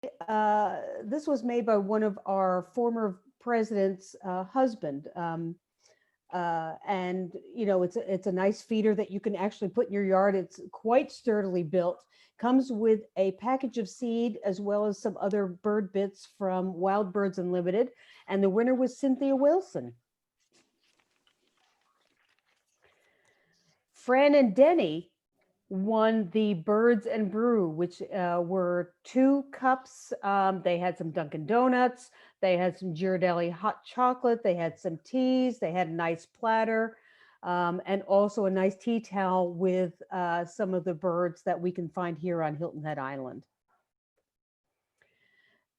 this was made by one of our former president's husband. And you know, it's a nice feeder that you can actually put in your yard. It's quite sturdily built. Comes with a package of seed as well as some other bird bits from Wild Birds Unlimited. And the winner was Cynthia Wilson. Fran and Denny won the Birds and Brew, which were 2 cups. They had some Dunkin' Donuts. They had some Ghirardelli hot chocolate. They had some teas. They had a nice platter, and also a nice tea towel with some of the birds that we can find here on Hilton Head Island.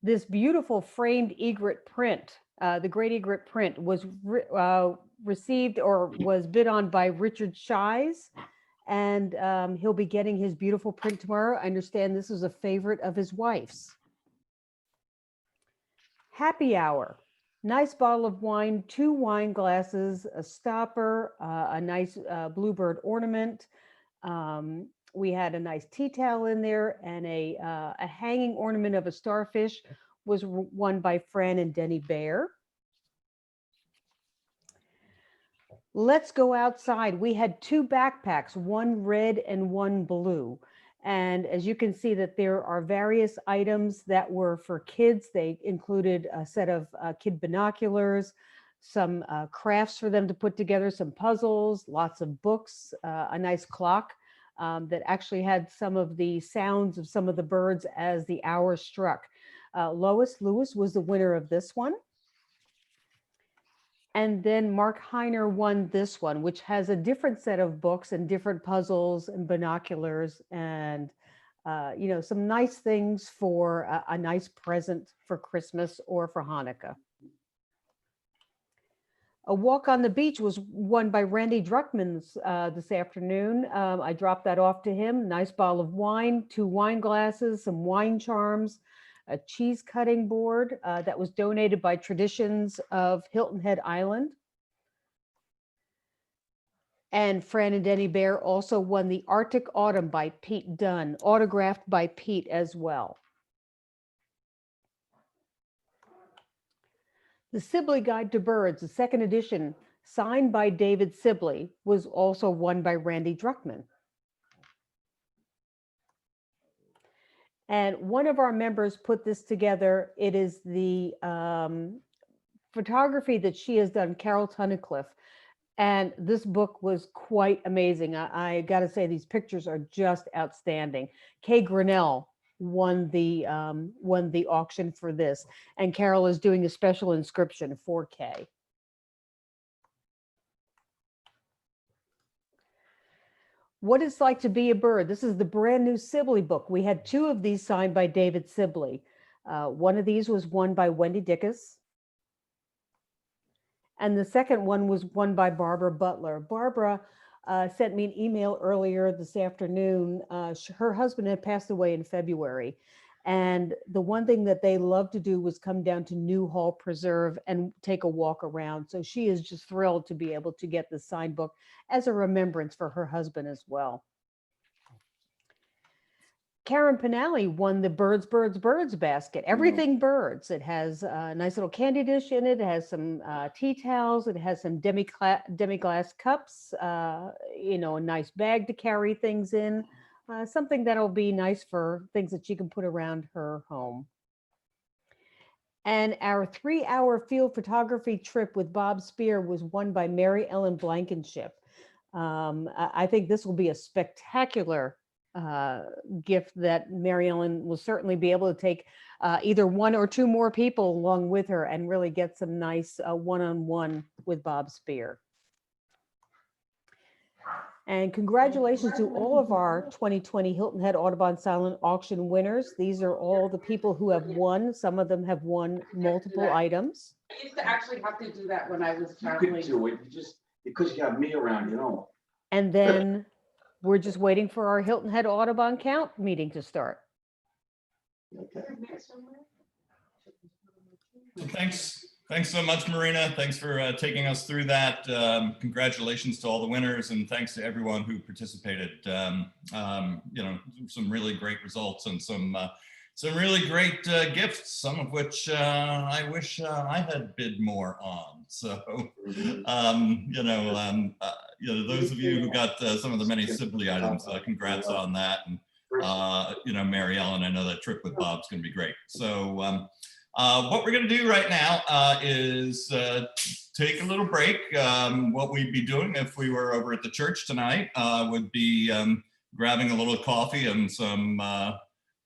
This beautiful framed egret print, the great egret print, was received or was bid on by Richard Shies. And he'll be getting his beautiful print tomorrow. I understand this is a favorite of his wife's. Happy Hour, nice bottle of wine, 2 wine glasses, a stopper, a nice bluebird ornament. We had a nice tea towel in there, and a hanging ornament of a starfish was won by Fran and Denny Bear. Let's go outside. We had 2 backpacks, one red and one blue. And as you can see that there are various items that were for kids. They included a set of kid binoculars, some crafts for them to put together, some puzzles, lots of books, a nice clock that actually had some of the sounds of some of the birds as the hour struck. Lois Lewis was the winner of this one. And then Mark Heiner won this one, which has a different set of books and different puzzles and binoculars and, you know, some nice things for a nice present for Christmas or for Hanukkah. A Walk on the Beach was won by Randy Druckmans this afternoon. I dropped that off to him. Nice bottle of wine, 2 wine glasses, some wine charms, a cheese cutting board that was donated by Traditions of Hilton Head Island. And Fran and Denny Bear also won the Arctic Autumn by Pete Dunn, autographed by Pete as well. The Sibley Guide to Birds, the 2nd edition, signed by David Sibley, was also won by Randy Druckman. And one of our members put this together. It is the photography that she has done, Carol Tunnicliffe. And this book was quite amazing. I got to say, these pictures are just outstanding. Kay Grinnell won the auction for this. And Carol is doing a special inscription for Kay. What It's Like to Be a Bird. This is the brand new Sibley book. We had 2 of these signed by David Sibley. One of these was won by Wendy Dickus. And the second one was won by Barbara Butler. Barbara sent me an email earlier this afternoon. Her husband had passed away in February. And the one thing that they loved to do was come down to Newhall Preserve and take a walk around. So she is just thrilled to be able to get the signed book as a remembrance for her husband as well. Karen Pinelli won the Birds, Birds, Birds basket. Everything birds. It has a nice little candy dish in it. It has some tea towels. It has some demi-glace cups, you know, a nice bag to carry things in. Something that'll be nice for things that she can put around her home. And our 3-hour field photography trip with Bob Spear was won by Mary Ellen Blankenship. I think this will be a spectacular gift that Mary Ellen will certainly be able to take either 1 or 2 more people along with her and really get some nice one-on-one with Bob Spear. And congratulations to all of our 2020 Hilton Head Audubon Silent Auction winners. These are all the people who have won. Some of them have won multiple items. I used to actually have to do that when I was You traveling. could do it, just because you have me around, you know. And then we're just waiting for our Hilton Head Audubon Count meeting to start. Okay. Thanks so much, Marina. Thanks for taking us through that. Congratulations to all the winners, and thanks to everyone who participated. You know, some really great results and some some really great gifts, some of which I wish I had bid more on. So, those of you who got some of the many Sibley items, congrats on that. And, Mary Ellen, I know that trip with Bob's going to be great. So what we're going to do right now is take a little break. What we'd be doing if we were over at the church tonight would be grabbing a little coffee and some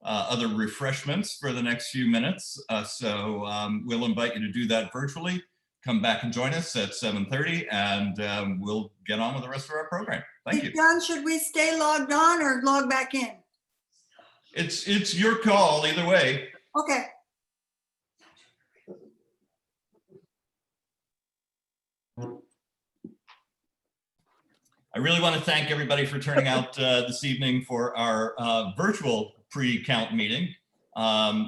other refreshments for the next few minutes. So we'll invite you to do that virtually. Come back and join us at 7:30 and we'll get on with the rest of our program. Thank you. John, should we stay logged on or log back in? It's your call either way. Okay. I really want to thank everybody for turning out this evening for our virtual pre-count meeting.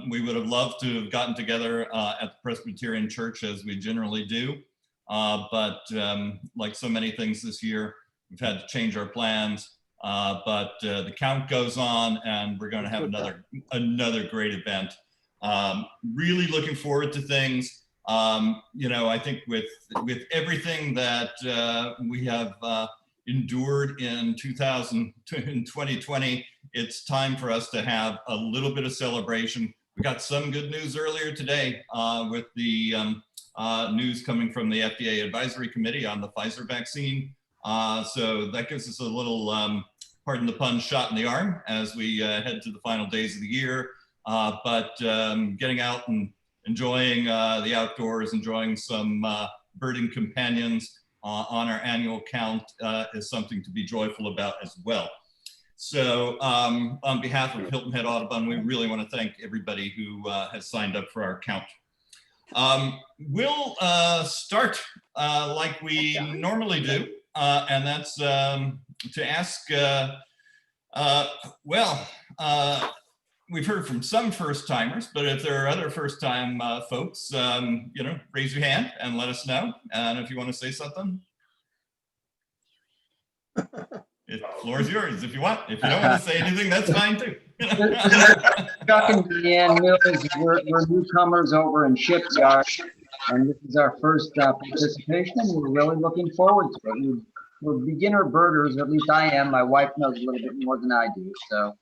We would have loved to have gotten together at the Presbyterian Church as we generally do. But like so many things this year, we've had to change our plans. But the count goes on and we're going to have another great event. Really looking forward to things. I think with everything that we have endured in 2020, it's time for us to have a little bit of celebration. We got some good news earlier today with the news coming from the FDA Advisory Committee on the Pfizer vaccine. So that gives us a little, pardon the pun, shot in the arm as we head to the final days of the year. But getting out and enjoying the outdoors, enjoying some birding companions on our annual count is something to be joyful about as well. So on behalf of Hilton Head Audubon, we really want to thank everybody who has signed up for our count. We'll start like we normally do, and that's to ask, we've heard from some first timers, but if there are other first time folks, raise your hand and let us know. And if you want to say something, the floor is yours if you want. If you don't want to say anything, that's fine too. Chuck and Deanne Mills, we're newcomers over in Shipyard, and this is our first participation, and we're really looking forward to it. We're beginner birders, at least I am. My wife knows a little bit more than I do, so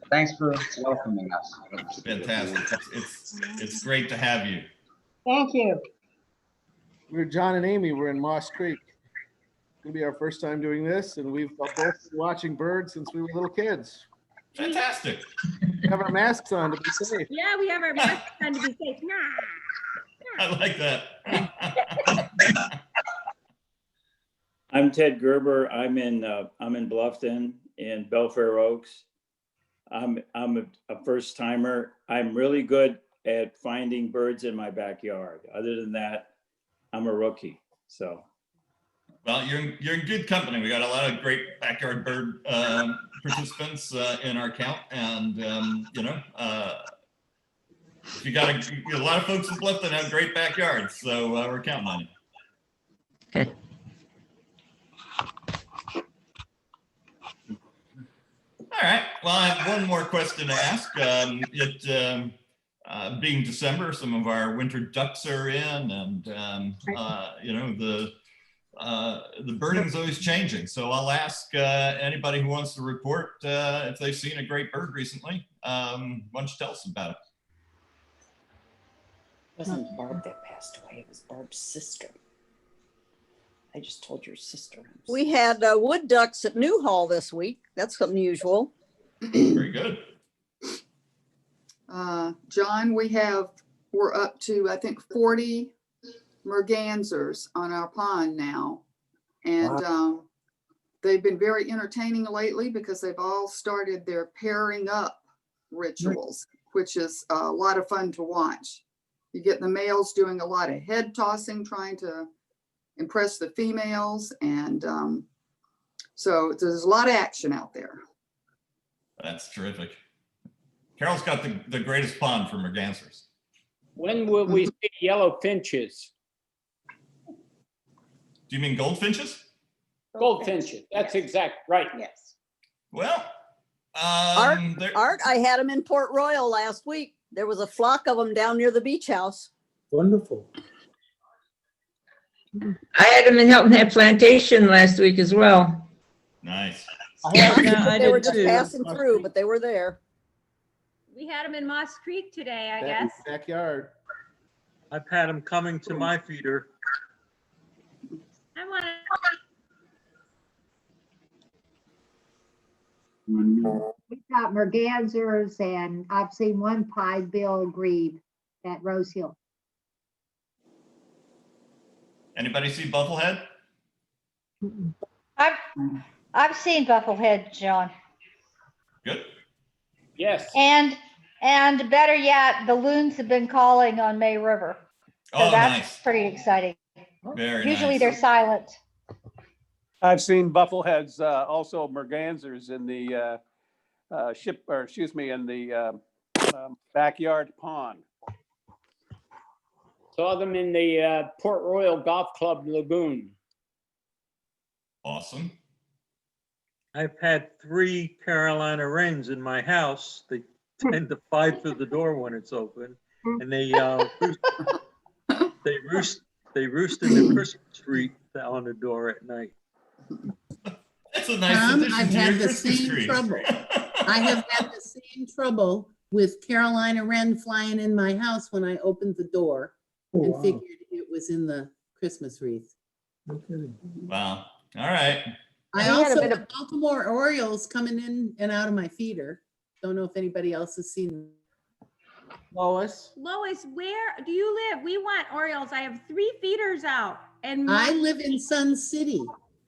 thanks for welcoming us. Fantastic. It's great to have you. Thank you. We're John and Amy. We're in Moss Creek. It's gonna be our first time doing this, and we've both been watching birds since we were little kids. Fantastic. We have our masks on to be safe. Yeah, we have our masks on to be safe. I like that. I'm Ted Gerber. I'm in Bluffton in Belfair Oaks. I'm a first timer. I'm really good at finding birds in my backyard. Other than that, I'm a rookie. So. Well, you're in good company. We got a lot of great backyard bird participants in our count, and you got a lot of folks in Bluffton have great backyards, so we're counting on you. Okay. All right. Well, I have one more question to ask. Being December, some of our winter ducks are in, and the birding's always changing. So I'll ask anybody who wants to report if they've seen a great bird recently. Why don't you tell us about it? It wasn't Barb that passed away. It was Barb's sister. I just told your sister. We had wood ducks at Newhall this week. That's unusual. Very good. John, we're up to, I think, 40 mergansers on our pond now. And they've been very entertaining lately because they've all started their pairing up rituals, which is a lot of fun to watch. You get the males doing a lot of head tossing, trying to impress the females. And so there's a lot of action out there. That's terrific. Carol's got the greatest pond for mergansers. When will we see yellow finches? Do you mean goldfinches? Goldfinches, that's exact, right. Yes. Well, Art, I had them in Port Royal last week. There was a flock of them down near the beach house. Wonderful. I had them in Hilton Head Plantation last week as well. Nice. They were just passing through, but they were there. We had them in Moss Creek today, I Back in guess. the backyard. I've had them coming to my feeder. I want to. We've got mergansers and I've seen one pied bill grebe at Rose Hill. Anybody see Bufflehead? I've seen Bufflehead, John. Good. Yes. And better yet, the loons have been calling on May River. So Oh, that's nice. pretty exciting. Very Usually nice. they're silent. I've seen buffleheads, also mergansers in the in the backyard pond. Saw them in the Port Royal Golf Club Lagoon. Awesome. I've had 3 Carolina wrens in my house. They tend to fly through the door when it's open, and they roost in the Christmas tree on the door at night. That's a nice addition I've to your had the Christmas same tree. trouble. I have had the same trouble with Carolina wren flying in my house when I opened the door and figured it was in the Christmas wreath. Wow. All right. I had a also bit have Baltimore Orioles coming in and out of my feeder. Don't know if anybody else has seen them. Lois? Lois, where do you live? We want Orioles. I have 3 feeders out and I live in Sun City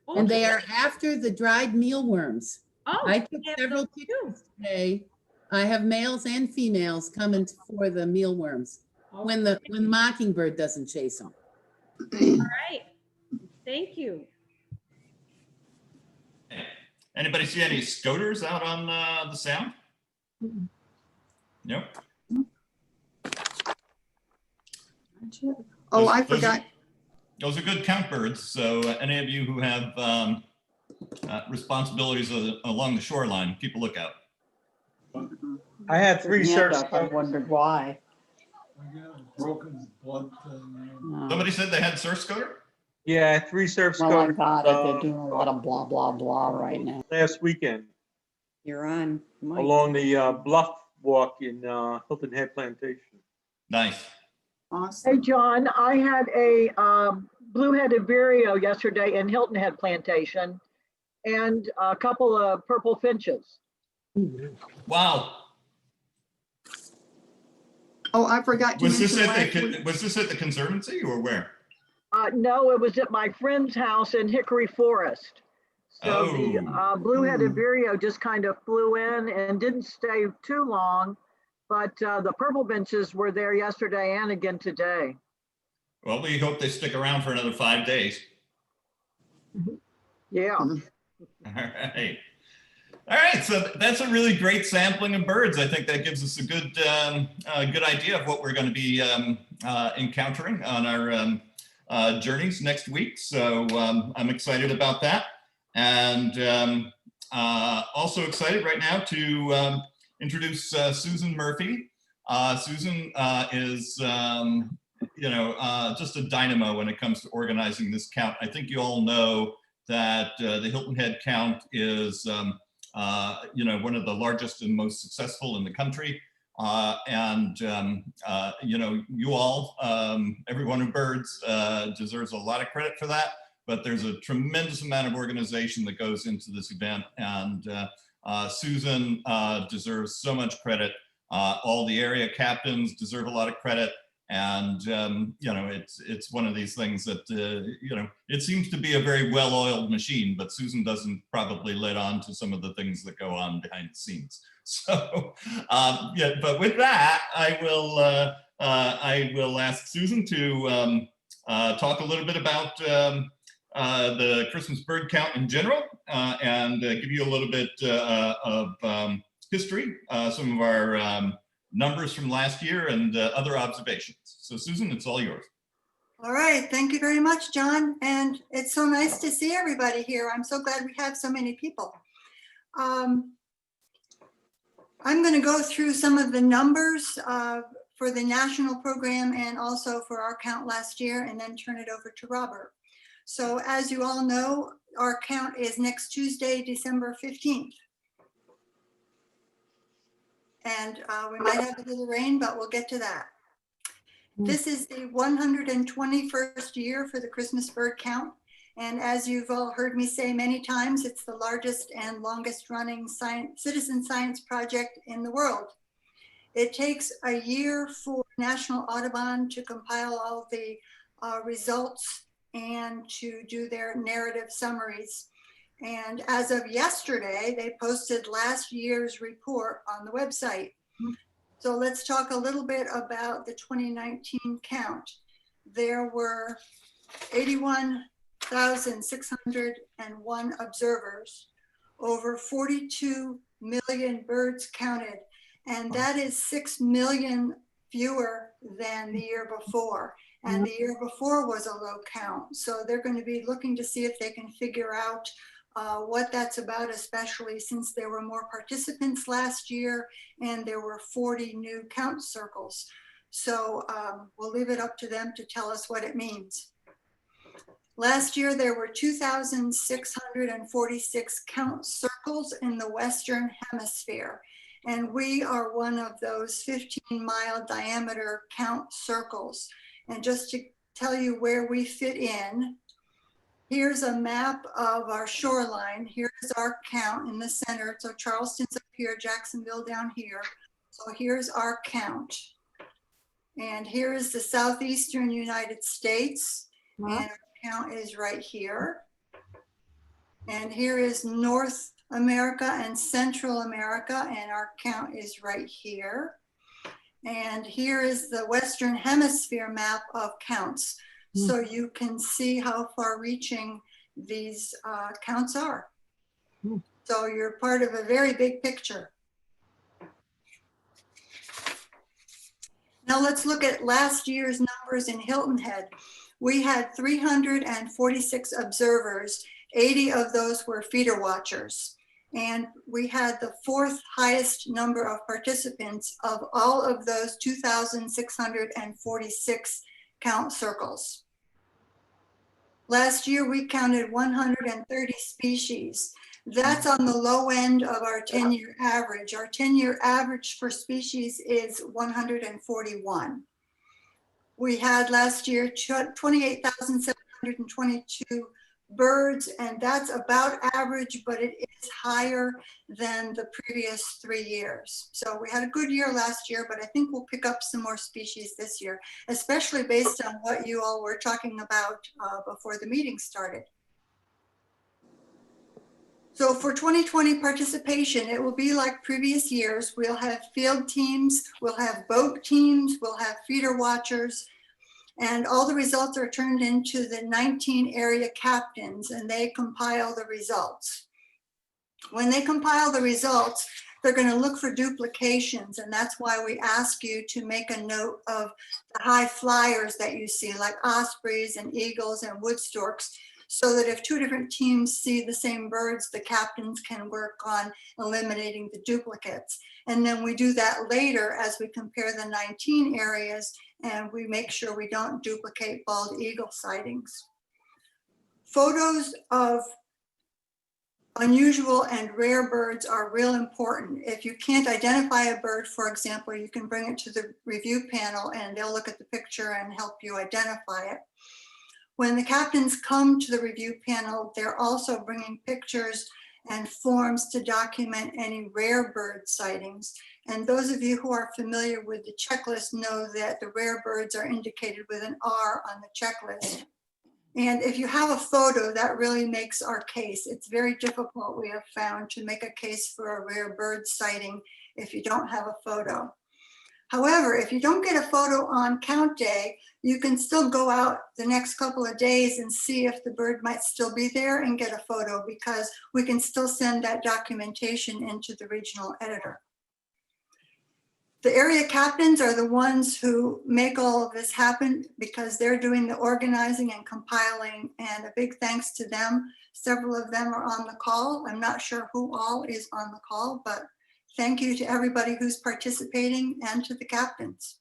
and they are after the dried mealworms. Oh, I took several pictures today. I have males and females coming for the mealworms when Mockingbird doesn't chase them. all right. Thank you. Anybody see any scoters out on the sound? Nope. Oh, I forgot. Those are good count birds. So any of you who have responsibilities along the shoreline, keep a lookout. I had 3 surf scoters. I wondered why. Broken blood thing. Somebody said they had surf scoter? Yeah, 3 surf Well, I scoters. got it. They're doing a lot of blah, blah, blah right now. Last weekend You're on. mic. along the bluff walk in Hilton Head Plantation. Nice. Awesome. Hey, John, I had a blue-headed vireo yesterday in Hilton Head Plantation and a couple of purple finches. Wow. Oh, I forgot to Was this mention at last the week. was this at the Conservancy or where? No, it was at my friend's house in Hickory Forest. So the blue-headed vireo just kind of flew in and didn't stay too long, but the purple finches were there yesterday and again today. Well, we hope they stick around for another 5 days. Yeah. All right. All right, so that's a really great sampling of birds. I think that gives us a good idea of what we're going to be encountering on our journeys next week. So I'm excited about that, and also excited right now to introduce Susan Murphy. Susan is just a dynamo when it comes to organizing this count. I think you all know that the Hilton Head count is one of the largest and most successful in the country. You all, everyone who birds deserves a lot of credit for that, but there's a tremendous amount of organization that goes into this event, and Susan deserves so much credit. All the area captains deserve a lot of credit. And, it's one of these things that, it seems to be a very well-oiled machine, but Susan doesn't probably let on to some of the things that go on behind the scenes. So, but with that, I will ask Susan to talk a little bit about the Christmas bird count in general, and give you a little bit of history, some of our numbers from last year and other observations. So Susan, it's all yours. All right, thank you very much, John. And it's so nice to see everybody here. I'm so glad we have so many people. I'm going to go through some of the numbers for the national program and also for our count last year, and then turn it over to Robert. So as you all know, our count is next Tuesday, December 15th. And we might have a little rain, but we'll get to that. This is the 121st year for the Christmas bird count. And as you've all heard me say many times, it's the largest and longest running citizen science project in the world. It takes a year for National Audubon to compile all the results and to do their narrative summaries. And as of yesterday, they posted last year's report on the website. So let's talk a little bit about the 2019 count. There were 81,601 observers, over 42 million birds counted, and that is 6 million fewer than the year before. And the year before was a low count. So they're going to be looking to see if they can figure out what that's about, especially since there were more participants last year and there were 40 new count circles. So we'll leave it up to them to tell us what it means. Last year, there were 2,646 count circles in the Western Hemisphere. And we are one of those 15-mile diameter count circles. And just to tell you where we fit in, here's a map of our shoreline. Here's our count in the center. So Charleston's up here, Jacksonville down here. So here's our count. And here is the southeastern United States. And our count is right here. And here is North America and Central America, and our count is right here. And here is the Western Hemisphere map of counts. So you can see how far reaching these counts are. So you're part of a very big picture. Now let's look at last year's numbers in Hilton Head. We had 346 observers. 80 of those were feeder watchers. And we had the fourth highest number of participants of all of those 2,646 count circles. Last year, we counted 130 species. That's on the low end of our 10-year average. Our 10-year average for species is 141. We had last year 28,722 birds, and that's about average, but it is higher than the previous 3 years. So we had a good year last year, but I think we'll pick up some more species this year, especially based on what you all were talking about before the meeting started. So for 2020 participation, it will be like previous years. We'll have field teams, we'll have boat teams, we'll have feeder watchers, and all the results are turned into the 19 area captains, and they compile the results. When they compile the results, they're going to look for duplications, and that's why we ask you to make a note of the high flyers that you see, like ospreys and eagles and wood storks, so that if two different teams see the same birds, the captains can work on eliminating the duplicates. And then we do that later as we compare the 19 areas, and we make sure we don't duplicate bald eagle sightings. Photos of unusual and rare birds are real important. If you can't identify a bird, for example, you can bring it to the review panel and they'll look at the picture and help you identify it. When the captains come to the review panel, they're also bringing pictures and forms to document any rare bird sightings. And those of you who are familiar with the checklist know that the rare birds are indicated with an R on the checklist. And if you have a photo, that really makes our case. It's very difficult, we have found, to make a case for a rare bird sighting if you don't have a photo. However, if you don't get a photo on count day, you can still go out the next couple of days and see if the bird might still be there and get a photo, because we can still send that documentation into the regional editor. The area captains are the ones who make all of this happen, because they're doing the organizing and compiling, and a big thanks to them. Several of them are on the call. I'm not sure who all is on the call, but Thank you to everybody who's participating and to the captains.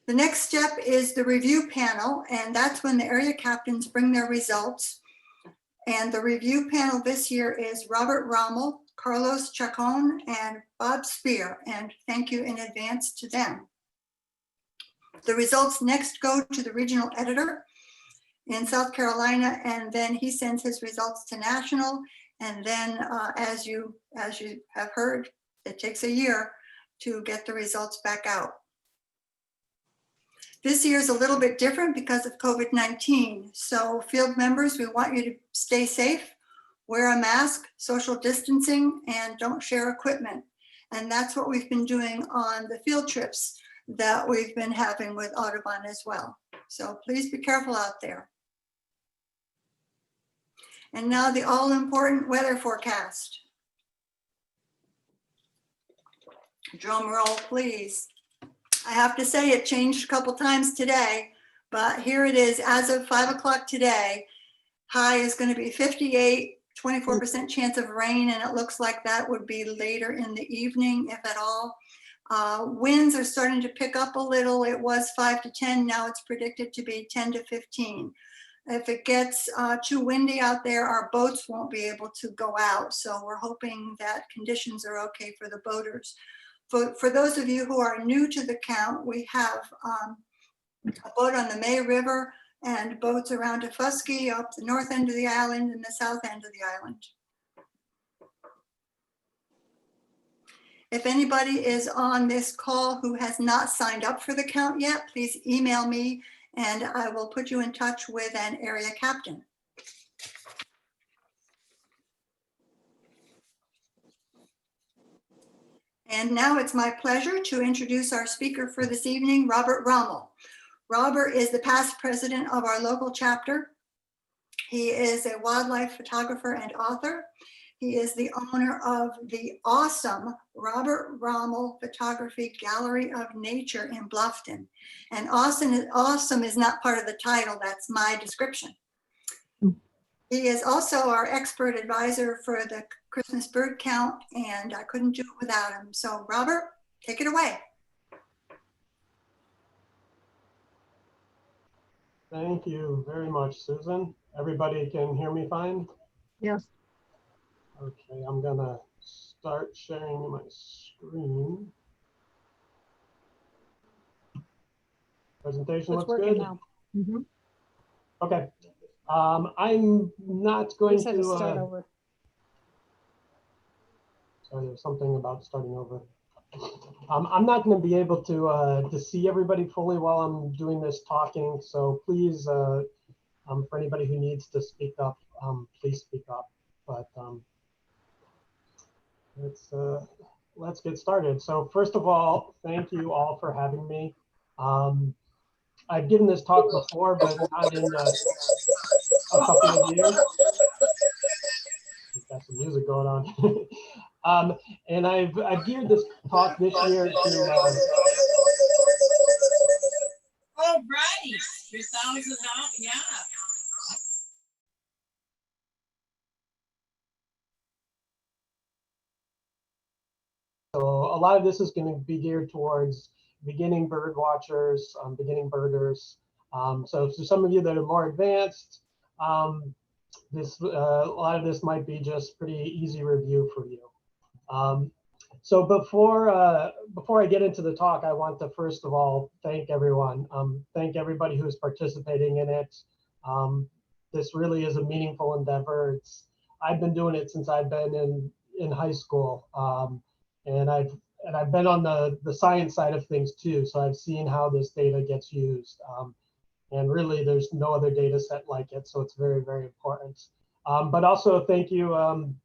The next step is the review panel, and that's when the area captains bring their results. And the review panel this year is Robert Rommel, Carlos Chacon, and Bob Spear, and thank you in advance to them. The results next go to the regional editor in South Carolina, and then he sends his results to national. And then as you have heard, it takes a year to get the results back out. This year is a little bit different because of COVID-19. So field members, we want you to stay safe, wear a mask, social distancing, and don't share equipment. And that's what we've been doing on the field trips that we've been having with Audubon as well. So please be careful out there. And now the all-important weather forecast. Drum roll, please. I have to say it changed a couple times today, but here it is as of 5 o'clock today. High is going to be 58, 24% chance of rain, and it looks like that would be later in the evening, if at all. Winds are starting to pick up a little. It was 5 to 10, now it's predicted to be 10 to 15. If it gets too windy out there, our boats won't be able to go out. So we're hoping that conditions are okay for the boaters. For those of you who are new to the count, we have a boat on the May River and boats around Tofusky, up the north end of the island and the south end of the island. If anybody is on this call who has not signed up for the count yet, please email me and I will put you in touch with an area captain. And now it's my pleasure to introduce our speaker for this evening, Robert Rommel. Robert is the past president of our local chapter. He is a wildlife photographer and author. He is the owner of the awesome Robert Rommel Photography Gallery of Nature in Bluffton. And awesome is not part of the title, that's my description. He is also our expert advisor for the Christmas bird count, and I couldn't do it without him. So Robert, take it away. Thank you very much, Susan. Everybody can hear me fine? Yes. Okay, I'm gonna start sharing my screen. Presentation looks good. Now. Mm-hmm. Okay, I'm not going Please have to start over. Sorry, there's something about starting over. I'm not going to be able to see everybody fully while I'm doing this talking, so please, for anybody who needs to speak up, please speak up. But let's get started. So first of all, thank you all for having me. I've given this talk before, but not in a couple of years. Got some music going on. And I've geared this talk this year to oh, right. Your sound is out, yeah. So a lot of this is going to be geared towards beginning bird watchers, beginning birders. So for some of you that are more advanced, a lot of this might be just pretty easy review for you. So before I get into the talk, I want to first of all thank everyone. Thank everybody who's participating in it. This really is a meaningful endeavor. I've been doing it since I've been in high school, and I've been on the science side of things too. So I've seen how this data gets used, and really there's no other data set like it. So it's very, very important. But also thank you.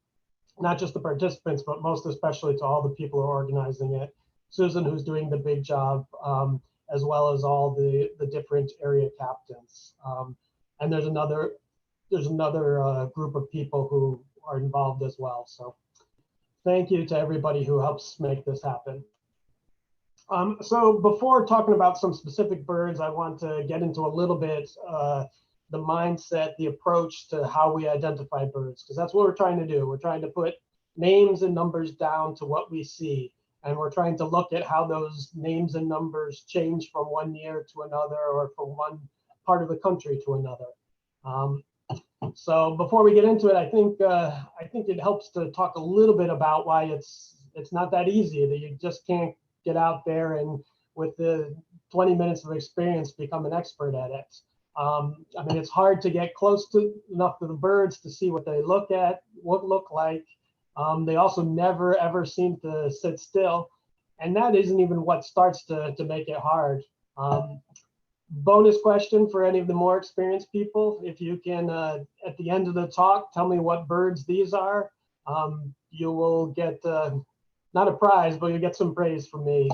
Not just the participants, but most especially to all the people who are organizing it. Susan, who's doing the big job, as well as all the different area captains. And there's another group of people who are involved as well. So thank you to everybody who helps make this happen. So before talking about some specific birds, I want to get into a little bit the mindset, the approach to how we identify birds, because that's what we're trying to do. We're trying to put names and numbers down to what we see. And we're trying to look at how those names and numbers change from one year to another, or from one part of the country to another. So before we get into it, I think it helps to talk a little bit about why it's not that easy, that you just can't get out there and with the 20 minutes of experience become an expert at it. I mean, it's hard to get close to enough to the birds to see what they look like. They also never ever seem to sit still, and that isn't even what starts to make it hard. Bonus question for any of the more experienced people: if you can, at the end of the talk, tell me what birds these are, you will get not a prize, but you'll get some praise from me.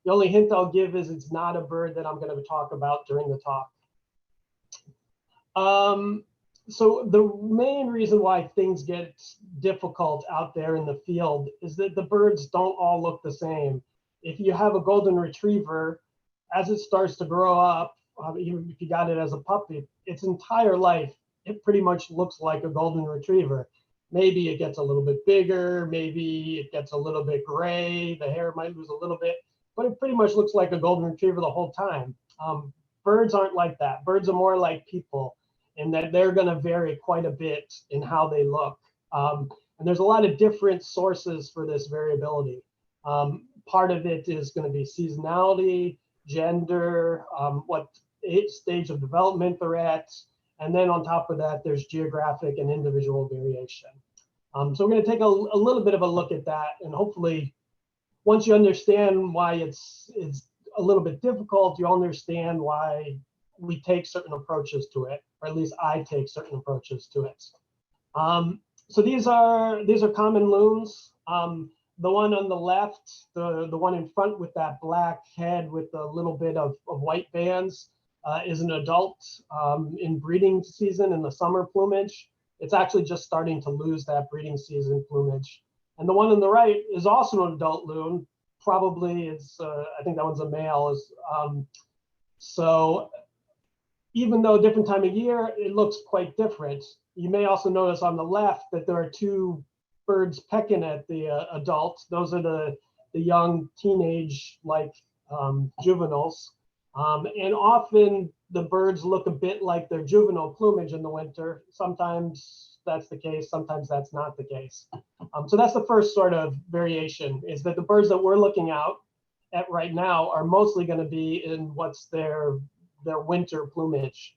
The only hint I'll give is it's not a bird that I'm going to talk about during the talk. So the main reason why things get difficult out there in the field is that the birds don't all look the same. If you have a golden retriever, as it starts to grow up, even if you got it as a puppy, its entire life, it pretty much looks like a golden retriever. Maybe it gets a little bit bigger, maybe it gets a little bit gray, the hair might lose a little bit, but it pretty much looks like a golden retriever the whole time. Birds aren't like that. Birds are more like people in that they're going to vary quite a bit in how they look. And there's a lot of different sources for this variability. Part of it is going to be seasonality, gender, what stage of development they're at, and then on top of that, there's geographic and individual variation. So we're going to take a little bit of a look at that, and hopefully, once you understand why it's a little bit difficult, you understand why we take certain approaches to it, or at least I take certain approaches to it. So these are common loons. The one on the left, the one in front with that black head with a little bit of white bands, is an adult in breeding season in the summer plumage. It's actually just starting to lose that breeding season plumage. And the one on the right is also an adult loon. Probably is, I think that one's a male. So even though different time of year, it looks quite different. You may also notice on the left that there are two birds pecking at the adults. Those are the young teenage-like juveniles. And often the birds look a bit like their juvenile plumage in the winter. Sometimes that's the case, sometimes that's not the case. So that's the first sort of variation, is that the birds that we're looking at right now are mostly going to be in what's their winter plumage.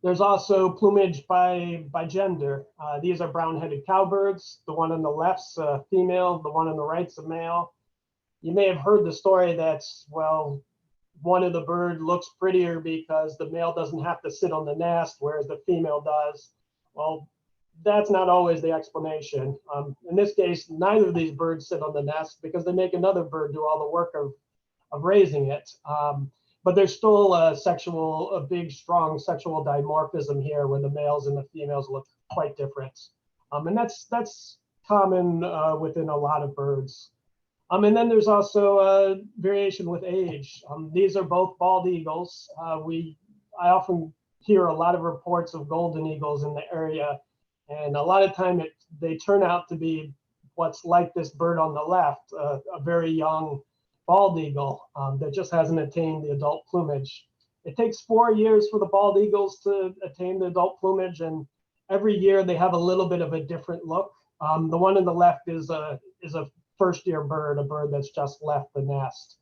There's also plumage by gender. These are brown-headed cowbirds. The one on the left's a female, the one on the right's a male. You may have heard the story that's, well, one of the bird looks prettier because the male doesn't have to sit on the nest, whereas the female does. Well, that's not always the explanation. In this case, neither of these birds sit on the nest because they make another bird do all the work of raising it. But there's still a big, strong sexual dimorphism here where the males and the females look quite different. And that's common within a lot of birds. And then there's also variation with age. These are both bald eagles. I often hear a lot of reports of golden eagles in the area, and a lot of time they turn out to be what's like this bird on the left, a very young bald eagle that just hasn't attained the adult plumage. It takes 4 years for the bald eagles to attain the adult plumage, and every year they have a little bit of a different look. The one on the left is a first-year bird, a bird that's just left the nest.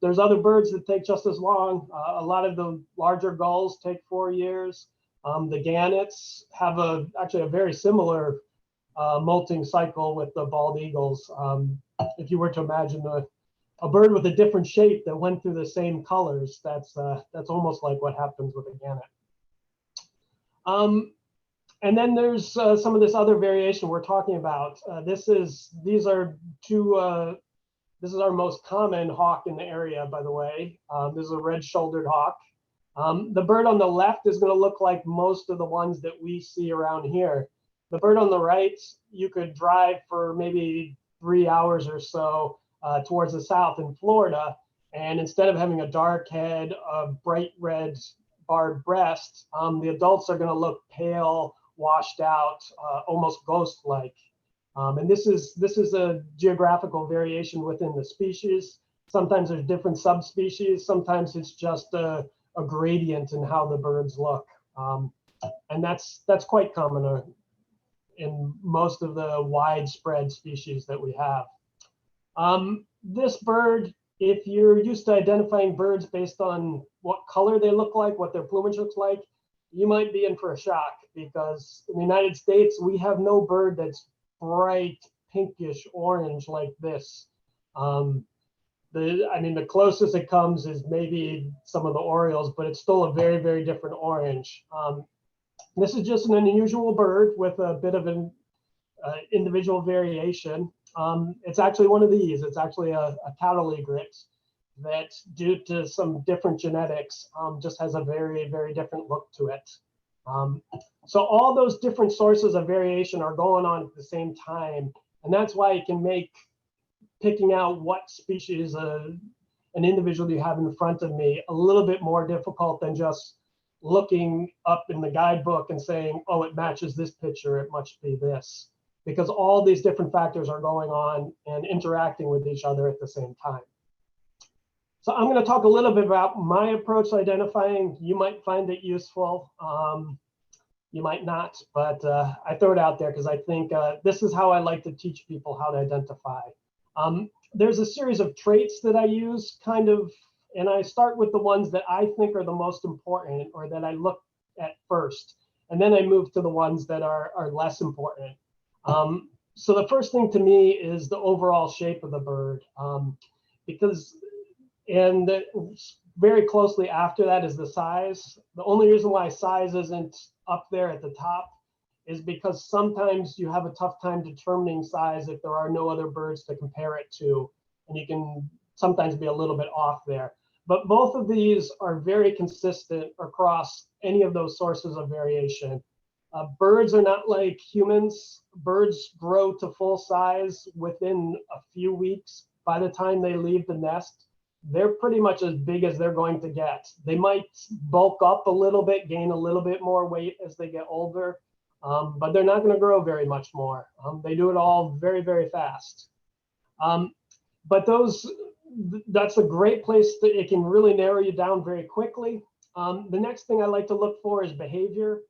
There's other birds that take just as long. A lot of the larger gulls take 4 years. The gannets have actually a very similar molting cycle with the bald eagles. If you were to imagine a bird with a different shape that went through the same colors, that's almost like what happens with a gannet. And then there's some of this other variation we're talking about. This is our most common hawk in the area, by the way. This is a red-shouldered hawk. The bird on the left is going to look like most of the ones that we see around here. The bird on the right, you could drive for maybe 3 hours or so towards the south in Florida, and instead of having a dark head, a bright red barred breast, the adults are going to look pale, washed out, almost ghost-like. And this is a geographical variation within the species. Sometimes there's different subspecies. Sometimes it's just a gradient in how the birds look. And that's quite common in most of the widespread species that we have. This bird, if you're used to identifying birds based on what color they look like, what their plumage looks like, you might be in for a shock, because in the United States, we have no bird that's bright pinkish orange like this. The closest it comes is maybe some of the orioles, but it's still a very, very different orange. This is just an unusual bird with a bit of an individual variation. It's actually one of these. It's actually a cattle egret that, due to some different genetics, just has a very, very different look to it. So all those different sources of variation are going on at the same time, and that's why it can make picking out what species an individual you have in front of me a little bit more difficult than just looking up in the guidebook and saying, oh, it matches this picture, it must be this, because all these different factors are going on and interacting with each other at the same time. So I'm going to talk a little bit about my approach to identifying. You might find it useful. You might not, but I throw it out there because I think this is how I like to teach people how to identify. There's a series of traits that I use and I start with the ones that I think are the most important or that I look at first. And then I move to the ones that are less important. So the first thing to me is the overall shape of the bird, and very closely after that is the size. The only reason why size isn't up there at the top is because sometimes you have a tough time determining size if there are no other birds to compare it to, and you can sometimes be a little bit off there. But both of these are very consistent across any of those sources of variation. Birds are not like humans. Birds grow to full size within a few weeks. By the time they leave the nest, they're pretty much as big as they're going to get. They might bulk up a little bit, gain a little bit more weight as they get older, but they're not going to grow very much more. They do it all very, very fast. But that's a great place that it can really narrow you down very quickly. The next thing I like to look for is behavior.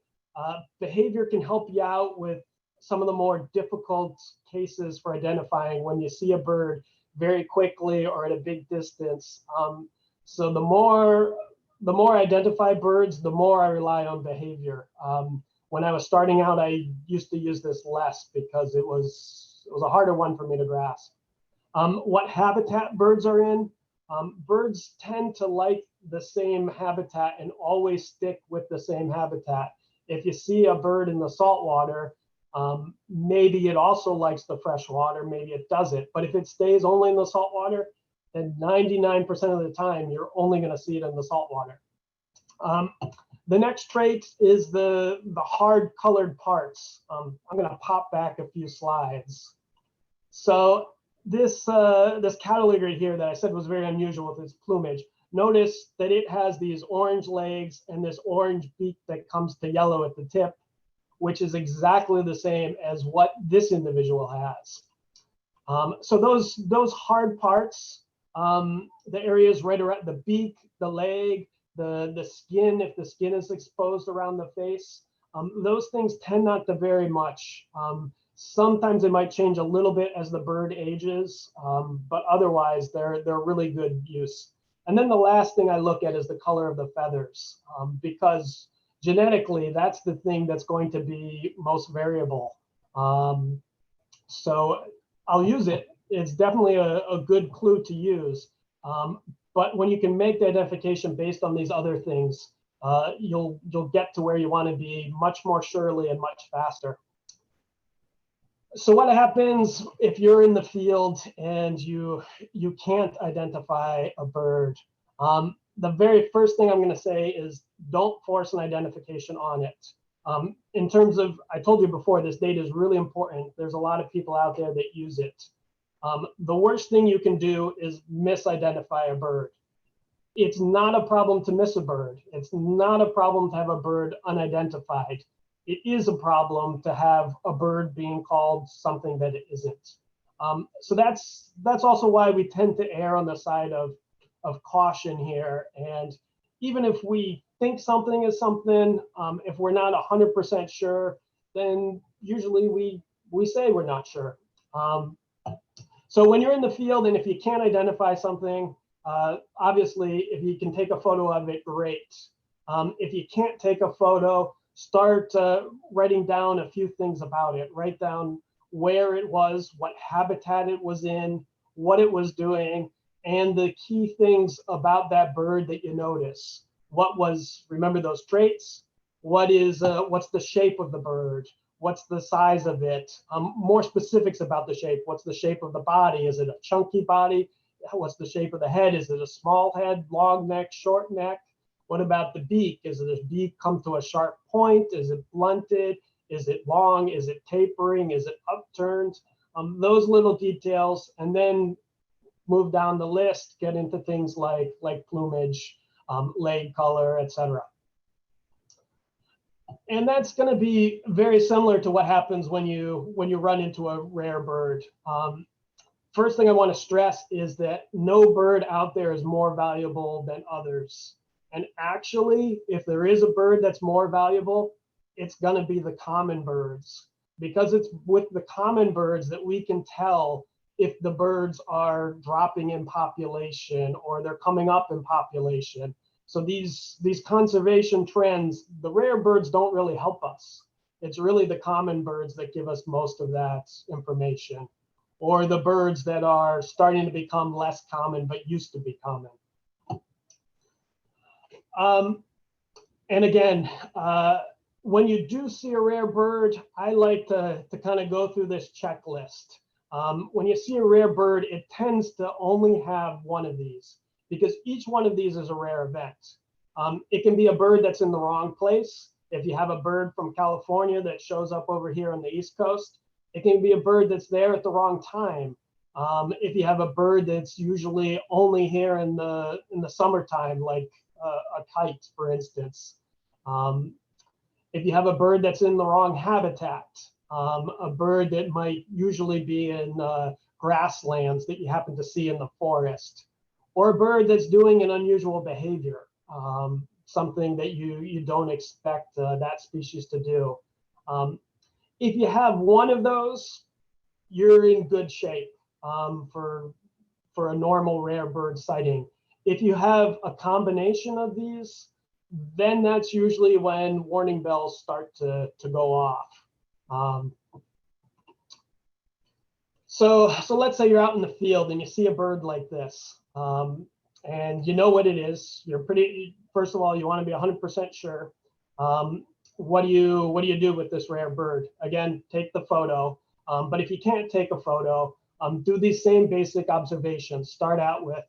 Behavior can help you out with some of the more difficult cases for identifying when you see a bird very quickly or at a big distance. So the more I identify birds, the more I rely on behavior. When I was starting out, I used to use this less because it was a harder one for me to grasp. What habitat birds are in. Birds tend to like the same habitat and always stick with the same habitat. If you see a bird in the saltwater, maybe it also likes the fresh water, maybe it doesn't. But if it stays only in the saltwater, then 99% of the time, you're only going to see it in the saltwater. The next trait is the hard colored parts. I'm going to pop back a few slides. So this cattle egret here that I said was very unusual with its plumage, notice that it has these orange legs and this orange beak that comes to yellow at the tip, which is exactly the same as what this individual has. So those hard parts, the areas right around the beak, the leg, the skin, if the skin is exposed around the face, those things tend not to vary much. Sometimes they might change a little bit as the bird ages, but otherwise they're really good use. And then the last thing I look at is the color of the feathers, because genetically, that's the thing that's going to be most variable. So I'll use it. It's definitely a good clue to use. But when you can make the identification based on these other things, you'll get to where you want to be much more surely and much faster. So what happens if you're in the field and you can't identify a bird? The very first thing I'm going to say is don't force an identification on it. In terms of, I told you before, this data is really important. There's a lot of people out there that use it. The worst thing you can do is misidentify a bird. It's not a problem to miss a bird. It's not a problem to have a bird unidentified. it is a problem to have a bird being called something that it isn't. So that's also why we tend to err on the side of caution here. And even if we think something is something, if we're not 100% sure, then usually we say we're not sure. So when you're in the field and if you can't identify something, obviously if you can take a photo of it, great. If you can't take a photo, start writing down a few things about it. Write down where it was, what habitat it was in, what it was doing, and the key things about that bird that you notice. Remember those traits? What's the shape of the bird? What's the size of it? More specifics about the shape. What's the shape of the body? Is it a chunky body? What's the shape of the head? Is it a small head, long neck, short neck? What about the beak? Is it a beak come to a sharp point? Is it blunted? Is it long? Is it tapering? Is it upturned? Those little details, and then move down the list, get into things like plumage, leg color, etc. And that's going to be very similar to what happens when you run into a rare bird. First thing I want to stress is that no bird out there is more valuable than others. And actually, if there is a bird that's more valuable, it's going to be the common birds, because it's with the common birds that we can tell if the birds are dropping in population or they're coming up in population. So these conservation trends, the rare birds don't really help us. It's really the common birds that give us most of that information, or the birds that are starting to become less common but used to be common. And again, when you do see a rare bird, I like to kind of go through this checklist. When you see a rare bird, it tends to only have one of these, because each one of these is a rare event. It can be a bird that's in the wrong place. If you have a bird from California that shows up over here on the East Coast, it can be a bird that's there at the wrong time. If you have a bird that's usually only here in the summertime, like a kite, for instance. If you have a bird that's in the wrong habitat, a bird that might usually be in grasslands that you happen to see in the forest, or a bird that's doing an unusual behavior, something that you don't expect that species to do. If you have one of those, you're in good shape for a normal rare bird sighting. If you have a combination of these, then that's usually when warning bells start to go off. So let's say you're out in the field and you see a bird like this, and you know what it is. First of all, you want to be 100% sure. What do you do with this rare bird? Again, take the photo. But if you can't take a photo, do these same basic observations. Start out with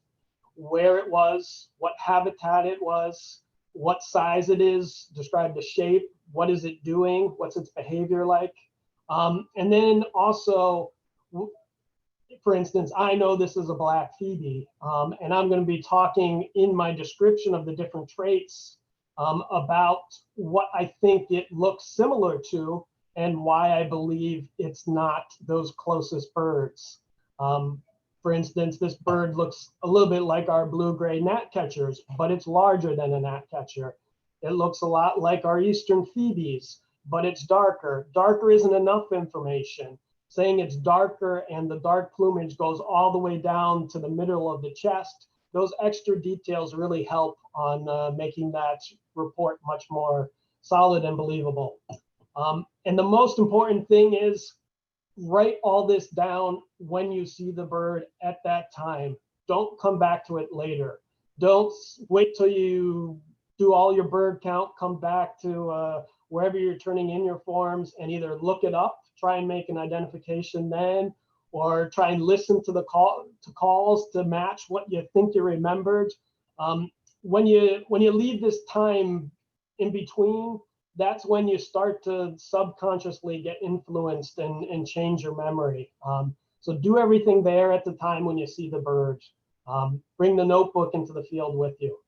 where it was, what habitat it was, what size it is, describe the shape, what is it doing, what's its behavior like. And then also, for instance, I know this is a black phoebe, and I'm going to be talking in my description of the different traits about what I think it looks similar to and why I believe it's not those closest birds. For instance, this bird looks a little bit like our blue-gray gnatcatchers, but it's larger than a gnatcatcher. It looks a lot like our eastern phoebes, but it's darker. Darker isn't enough information. Saying it's darker and the dark plumage goes all the way down to the middle of the chest, those extra details really help on making that report much more solid and believable. And the most important thing is, write all this down when you see the bird at that time. Don't come back to it later. Don't wait till you do all your bird count, come back to wherever you're turning in your forms and either look it up, try and make an identification then, or try and listen to the calls to match what you think you remembered. When you leave this time in between, that's when you start to subconsciously get influenced and change your memory. So do everything there at the time when you see the bird. Bring the notebook into the field with you.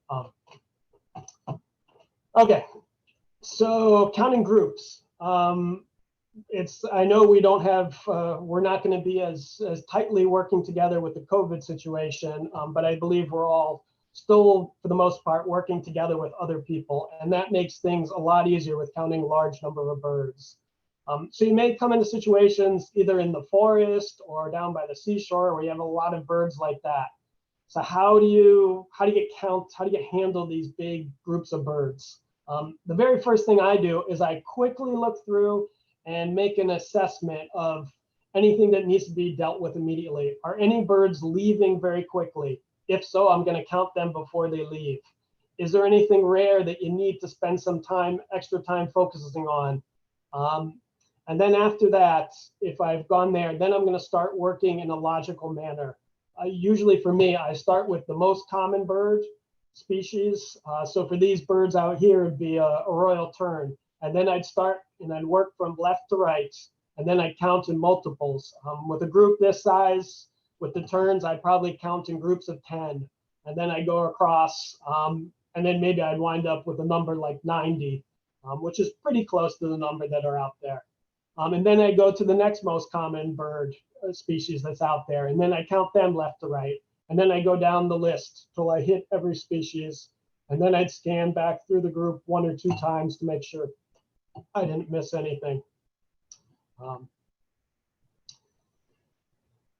Okay, so counting groups. I know we don't have, we're not going to be as tightly working together with the COVID situation, but I believe we're all still, for the most part, working together with other people. And that makes things a lot easier with counting a large number of birds. So you may come into situations either in the forest or down by the seashore where you have a lot of birds like that. So how do you handle these big groups of birds? The very first thing I do is I quickly look through and make an assessment of anything that needs to be dealt with immediately. Are any birds leaving very quickly? If so, I'm going to count them before they leave. Is there anything rare that you need to spend some time, extra time focusing on? And then after that, if I've gone there, then I'm going to start working in a logical manner. Usually for me, I start with the most common bird species. So for these birds out here, it'd be a royal tern. And then I'd start and I'd work from left to right. And then I'd count in multiples. With a group this size, with the terns, I'd probably count in groups of 10. And then I'd go across, and then maybe I'd wind up with a number like 90, which is pretty close to the number that are out there. And then I go to the next most common bird species that's out there. And then I count them left to right. And then I go down the list till I hit every species. And then I'd scan back through the group 1 or 2 times to make sure I didn't miss anything.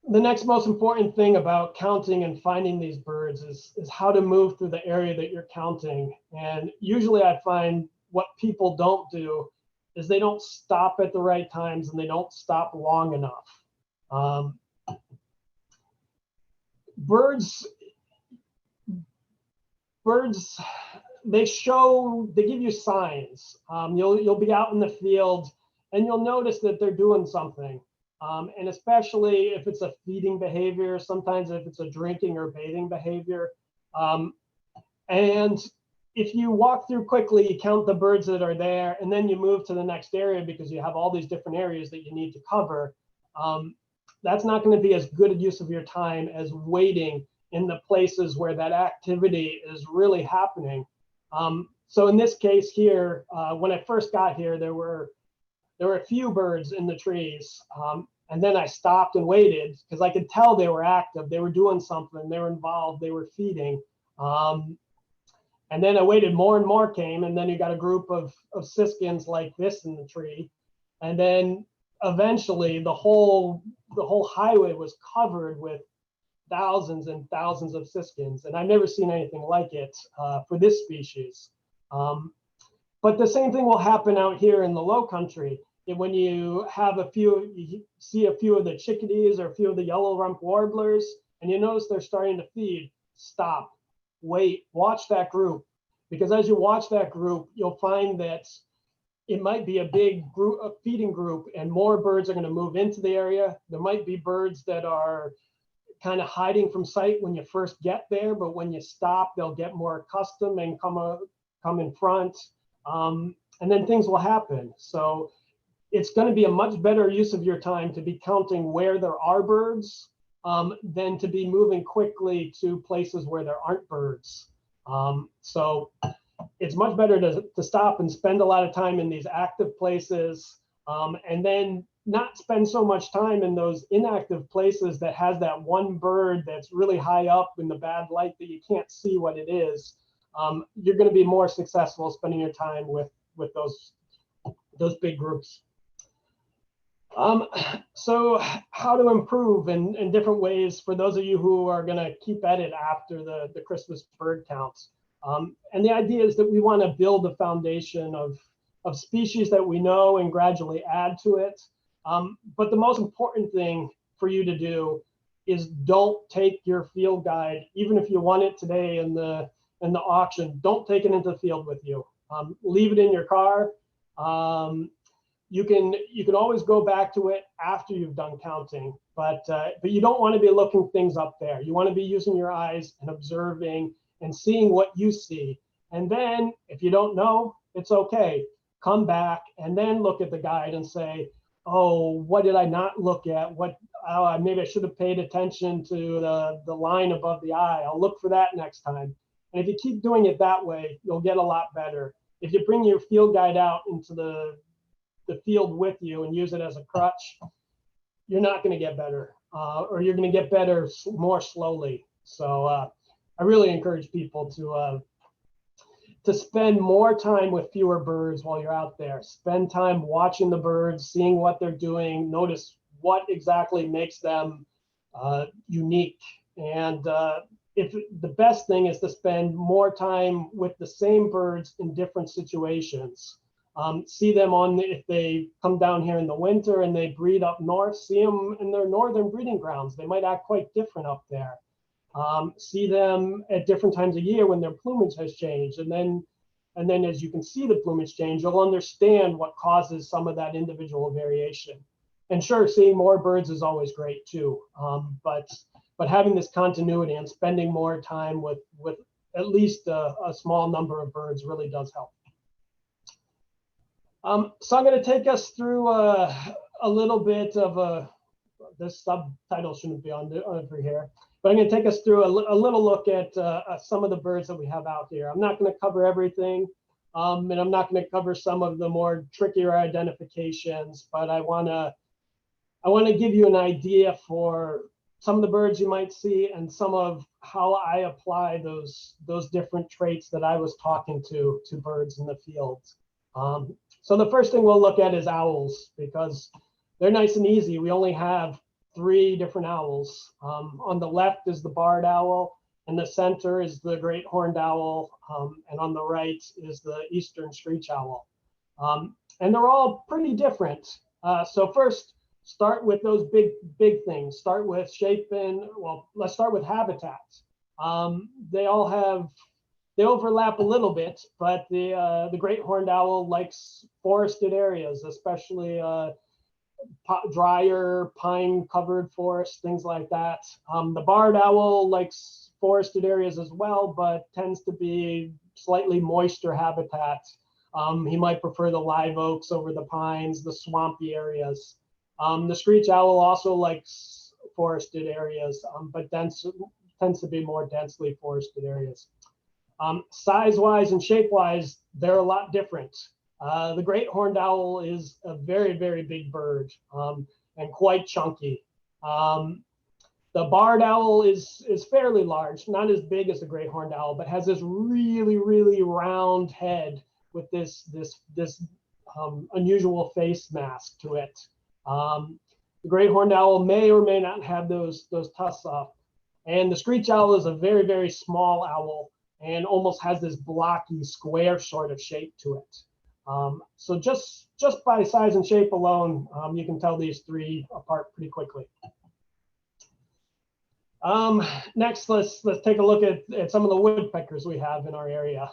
The next most important thing about counting and finding these birds is how to move through the area that you're counting. And usually I find what people don't do is they don't stop at the right times and they don't stop long enough. Birds, they give you signs. You'll be out in the field and you'll notice that they're doing something. And especially if it's a feeding behavior, sometimes if it's a drinking or bathing behavior. And if you walk through quickly, you count the birds that are there, and then you move to the next area because you have all these different areas that you need to cover. That's not going to be as good a use of your time as waiting in the places where that activity is really happening. So in this case here, when I first got here, there were a few birds in the trees. And then I stopped and waited because I could tell they were active. They were doing something. They were involved. They were feeding. And then I waited, more and more came. And then you got a group of siskins like this in the tree. And then eventually the whole highway was covered with thousands and thousands of siskins. And I've never seen anything like it for this species. But the same thing will happen out here in the low country. When you see a few of the chickadees or a few of the yellow rump warblers, and you notice they're starting to feed, stop, wait, watch that group. Because as you watch that group, you'll find that it might be a big group, a feeding group, and more birds are going to move into the area. There might be birds that are kind of hiding from sight when you first get there, but when you stop, they'll get more accustomed and come in front. And then things will happen. So it's going to be a much better use of your time to be counting where there are birds than to be moving quickly to places where there aren't birds. So it's much better to stop and spend a lot of time in these active places and then not spend so much time in those inactive places that has that one bird that's really high up in the bad light that you can't see what it is. You're going to be more successful spending your time with those big groups. So how to improve in different ways for those of you who are going to keep at it after the Christmas bird counts. And the idea is that we want to build a foundation of species that we know and gradually add to it. But the most important thing for you to do is don't take your field guide, even if you want it today in the auction, don't take it into the field with you. Leave it in your car. You can always go back to it after you've done counting, but you don't want to be looking things up there. You want to be using your eyes and observing and seeing what you see. And then if you don't know, it's okay. Come back and then look at the guide and say, oh, what did I not look at? Maybe I should have paid attention to the line above the eye. I'll look for that next time. And if you keep doing it that way, you'll get a lot better. If you bring your field guide out into the the field with you and use it as a crutch, you're not going to get better, or you're going to get better more slowly. So I really encourage people to spend more time with fewer birds while you're out there. Spend time watching the birds, seeing what they're doing, notice what exactly makes them unique. And if the best thing is to spend more time with the same birds in different situations. See them if they come down here in the winter and they breed up north, see them in their northern breeding grounds. They might act quite different up there. See them at different times of year when their plumage has changed. And then as you can see the plumage change, you'll understand what causes some of that individual variation. And sure, seeing more birds is always great too. But having this continuity and spending more time with at least a small number of birds really does help. So I'm going to take us through a little bit of this subtitle shouldn't be on over here, but I'm going to take us through a little look at some of the birds that we have out here. I'm not going to cover everything, and I'm not going to cover some of the more trickier identifications, but I want to give you an idea for some of the birds you might see and some of how I apply those different traits that I was talking to birds in the field. So the first thing we'll look at is owls, because they're nice and easy. We only have 3 different owls. On the left is the barred owl, in the center is the great horned owl, and on the right is the eastern screech owl. And they're all pretty different. So first, start with those big things. Start with shape and, well, let's start with habitat. They overlap a little bit, but the great horned owl likes forested areas, especially drier pine-covered forests, things like that. The barred owl likes forested areas as well, but tends to be slightly moister habitat. He might prefer the live oaks over the pines, the swampy areas. The screech owl also likes forested areas, but tends to be more densely forested areas. Size-wise and shape-wise, they're a lot different. The great horned owl is a very, very big bird and quite chunky. The barred owl is fairly large, not as big as the great horned owl, but has this really, really round head with this unusual face mask to it. The great horned owl may or may not have those tusks up. And the screech owl is a very, very small owl and almost has this blocky square sort of shape to it. So just by size and shape alone, you can tell these 3 apart pretty quickly. Next, let's take a look at some of the woodpeckers we have in our area.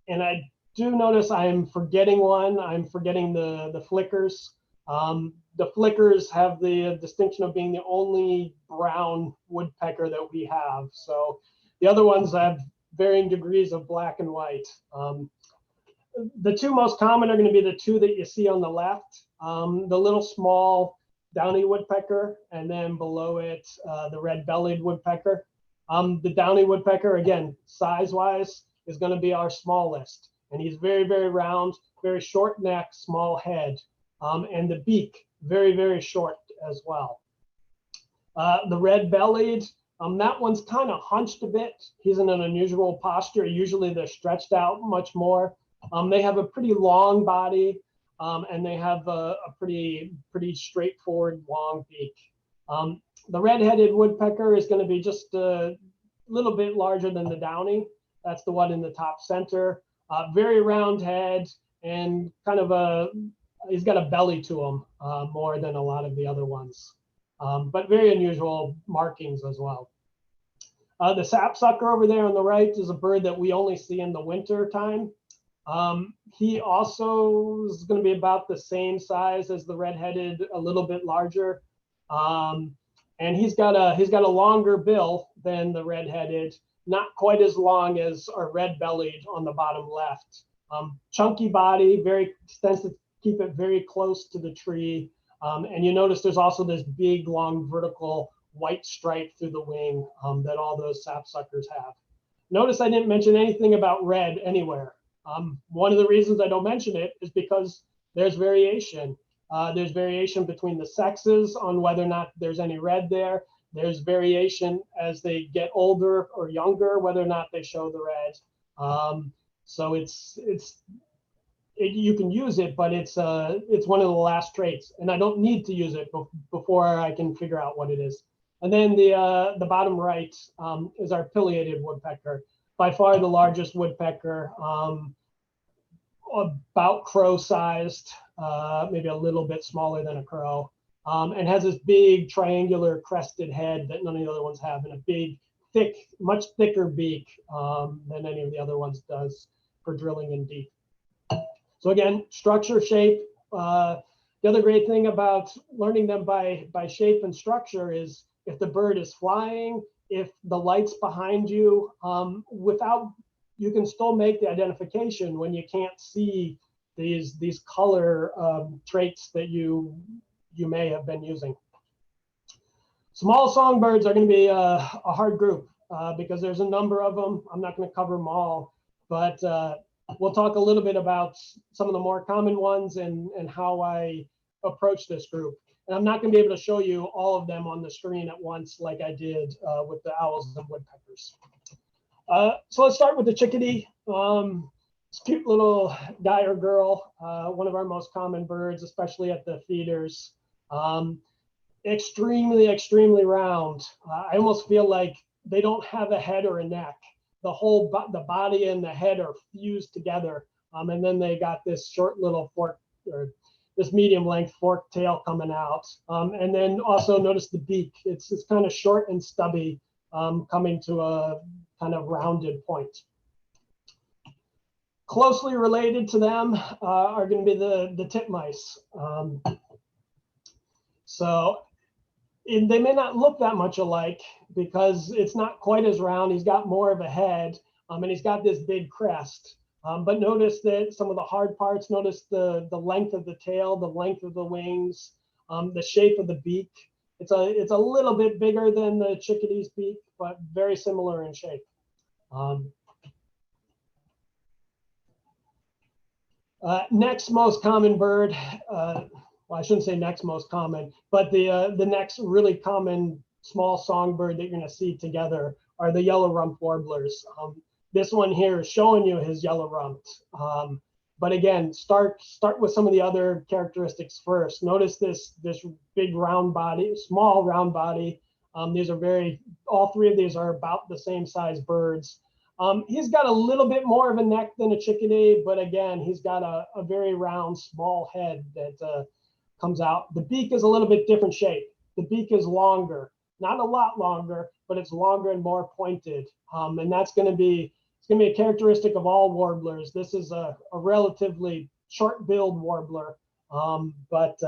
And I do notice I'm forgetting one. I'm forgetting the flickers. The flickers have the distinction of being the only brown woodpecker that we have. So the other ones have varying degrees of black and white. The 2 most common are going to be the 2 that you see on the left, the little small downy woodpecker, and then below it, the red-bellied woodpecker. The downy woodpecker, again, size-wise, is going to be our smallest. And he's very, very round, very short neck, small head, and the beak, very, very short as well. The red-bellied, that one's kind of hunched a bit. He's in an unusual posture. Usually they're stretched out much more. They have a pretty long body, and they have a pretty straightforward long beak. The red-headed woodpecker is going to be just a little bit larger than the downy. That's the one in the top center. Very round head and kind of he's got a belly to him more than a lot of the other ones. But very unusual markings as well. The sapsucker over there on the right is a bird that we only see in the winter time. He also is going to be about the same size as the red-headed, a little bit larger. And he's got a longer bill than the red-headed, not quite as long as our red-bellied on the bottom left. Chunky body, tends to keep it very close to the tree. And you notice there's also this big, long, vertical white stripe through the wing that all those sapsuckers have. Notice I didn't mention anything about red anywhere. One of the reasons I don't mention it is because there's variation. There's variation between the sexes on whether or not there's any red there. There's variation as they get older or younger, whether or not they show the red. So you can use it, but it's one of the last traits, and I don't need to use it before I can figure out what it is. And then the bottom right is our pileated woodpecker, by far the largest woodpecker, about crow-sized, maybe a little bit smaller than a crow, and has this big triangular crested head that none of the other ones have, and a big, thick, much thicker beak than any of the other ones does for drilling in deep. So again, structure, shape. The other great thing about learning them by shape and structure is if the bird is flying, if the light's behind you, you can still make the identification when you can't see these color traits that you may have been using. Small songbirds are going to be a hard group because there's a number of them. I'm not going to cover them all, but we'll talk a little bit about some of the more common ones and how I approach this group. And I'm not going to be able to show you all of them on the screen at once like I did with the owls and woodpeckers. So let's start with the chickadee. It's a cute little guy or girl, one of our most common birds, especially at the feeders. Extremely, extremely round. I almost feel like they don't have a head or a neck. The body and the head are fused together. And then they got this short little fork, or this medium length fork tail coming out. And then also notice the beak. It's kind of short and stubby, coming to a kind of rounded point. Closely related to them are going to be the titmice. They may not look that much alike because it's not quite as round. He's got more of a head, and he's got this big crest. But notice that some of the hard parts, notice the length of the tail, the length of the wings, the shape of the beak. It's a little bit bigger than the chickadee's beak, but very similar in shape. Next most common bird, well, I shouldn't say next most common, but the next really common small songbird that you're going to see together are the yellow-rumped warblers. This one here is showing you his yellow-rumped. But again, start with some of the other characteristics first. Notice this big round body, small round body. All three of these are about the same size birds. He's got a little bit more of a neck than a chickadee, but again, he's got a very round, small head that comes out. The beak is a little bit different shape. The beak is longer, not a lot longer, but it's longer and more pointed. And that's going to be a characteristic of all warblers. This is a relatively short-billed warbler, but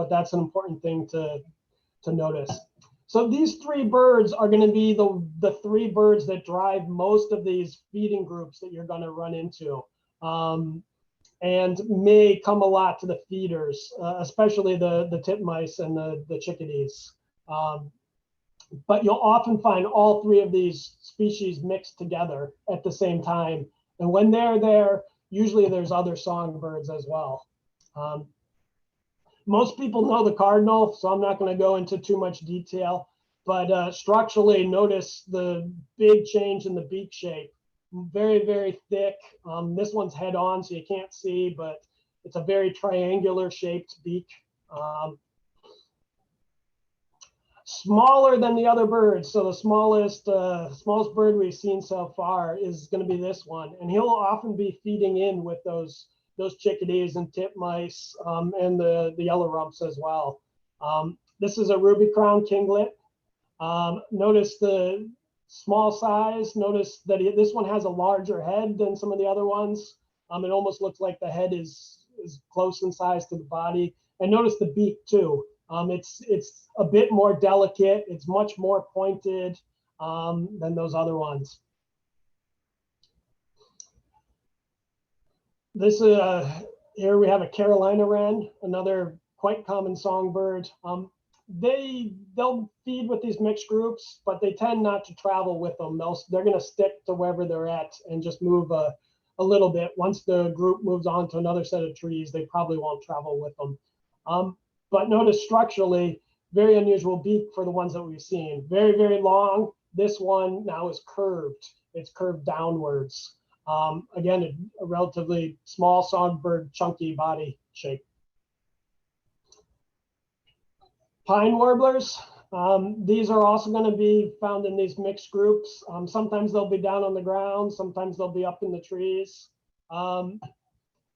that's an important thing to notice. So these three birds are going to be the three birds that drive most of these feeding groups that you're going to run into, and may come a lot to the feeders, especially the titmice and the chickadees. But you'll often find all three of these species mixed together at the same time. And when they're there, usually there's other songbirds as well. Most people know the cardinal, so I'm not going to go into too much detail, but structurally notice the big change in the beak shape. Very, very thick. This one's head on, so you can't see, but it's a very triangular shaped beak. Smaller than the other birds. So the smallest bird we've seen so far is going to be this one. And he'll often be feeding in with those chickadees and titmice and the yellow rumps as well. This is a ruby crowned kinglet. Notice the small size. Notice that this one has a larger head than some of the other ones. It almost looks like the head is close in size to the body. And notice the beak too. It's a bit more delicate. It's much more pointed than those other ones. This here we have a Carolina wren, another quite common songbird. They'll feed with these mixed groups, but they tend not to travel with them. They're going to stick to wherever they're at and just move a a little bit. Once the group moves on to another set of trees, they probably won't travel with them. But notice structurally, very unusual beak for the ones that we've seen. Very, very long. This one now is curved. It's curved downwards. Again, a relatively small songbird, chunky body shape. Pine warblers. These are also going to be found in these mixed groups. Sometimes they'll be down on the ground. Sometimes they'll be up in the trees.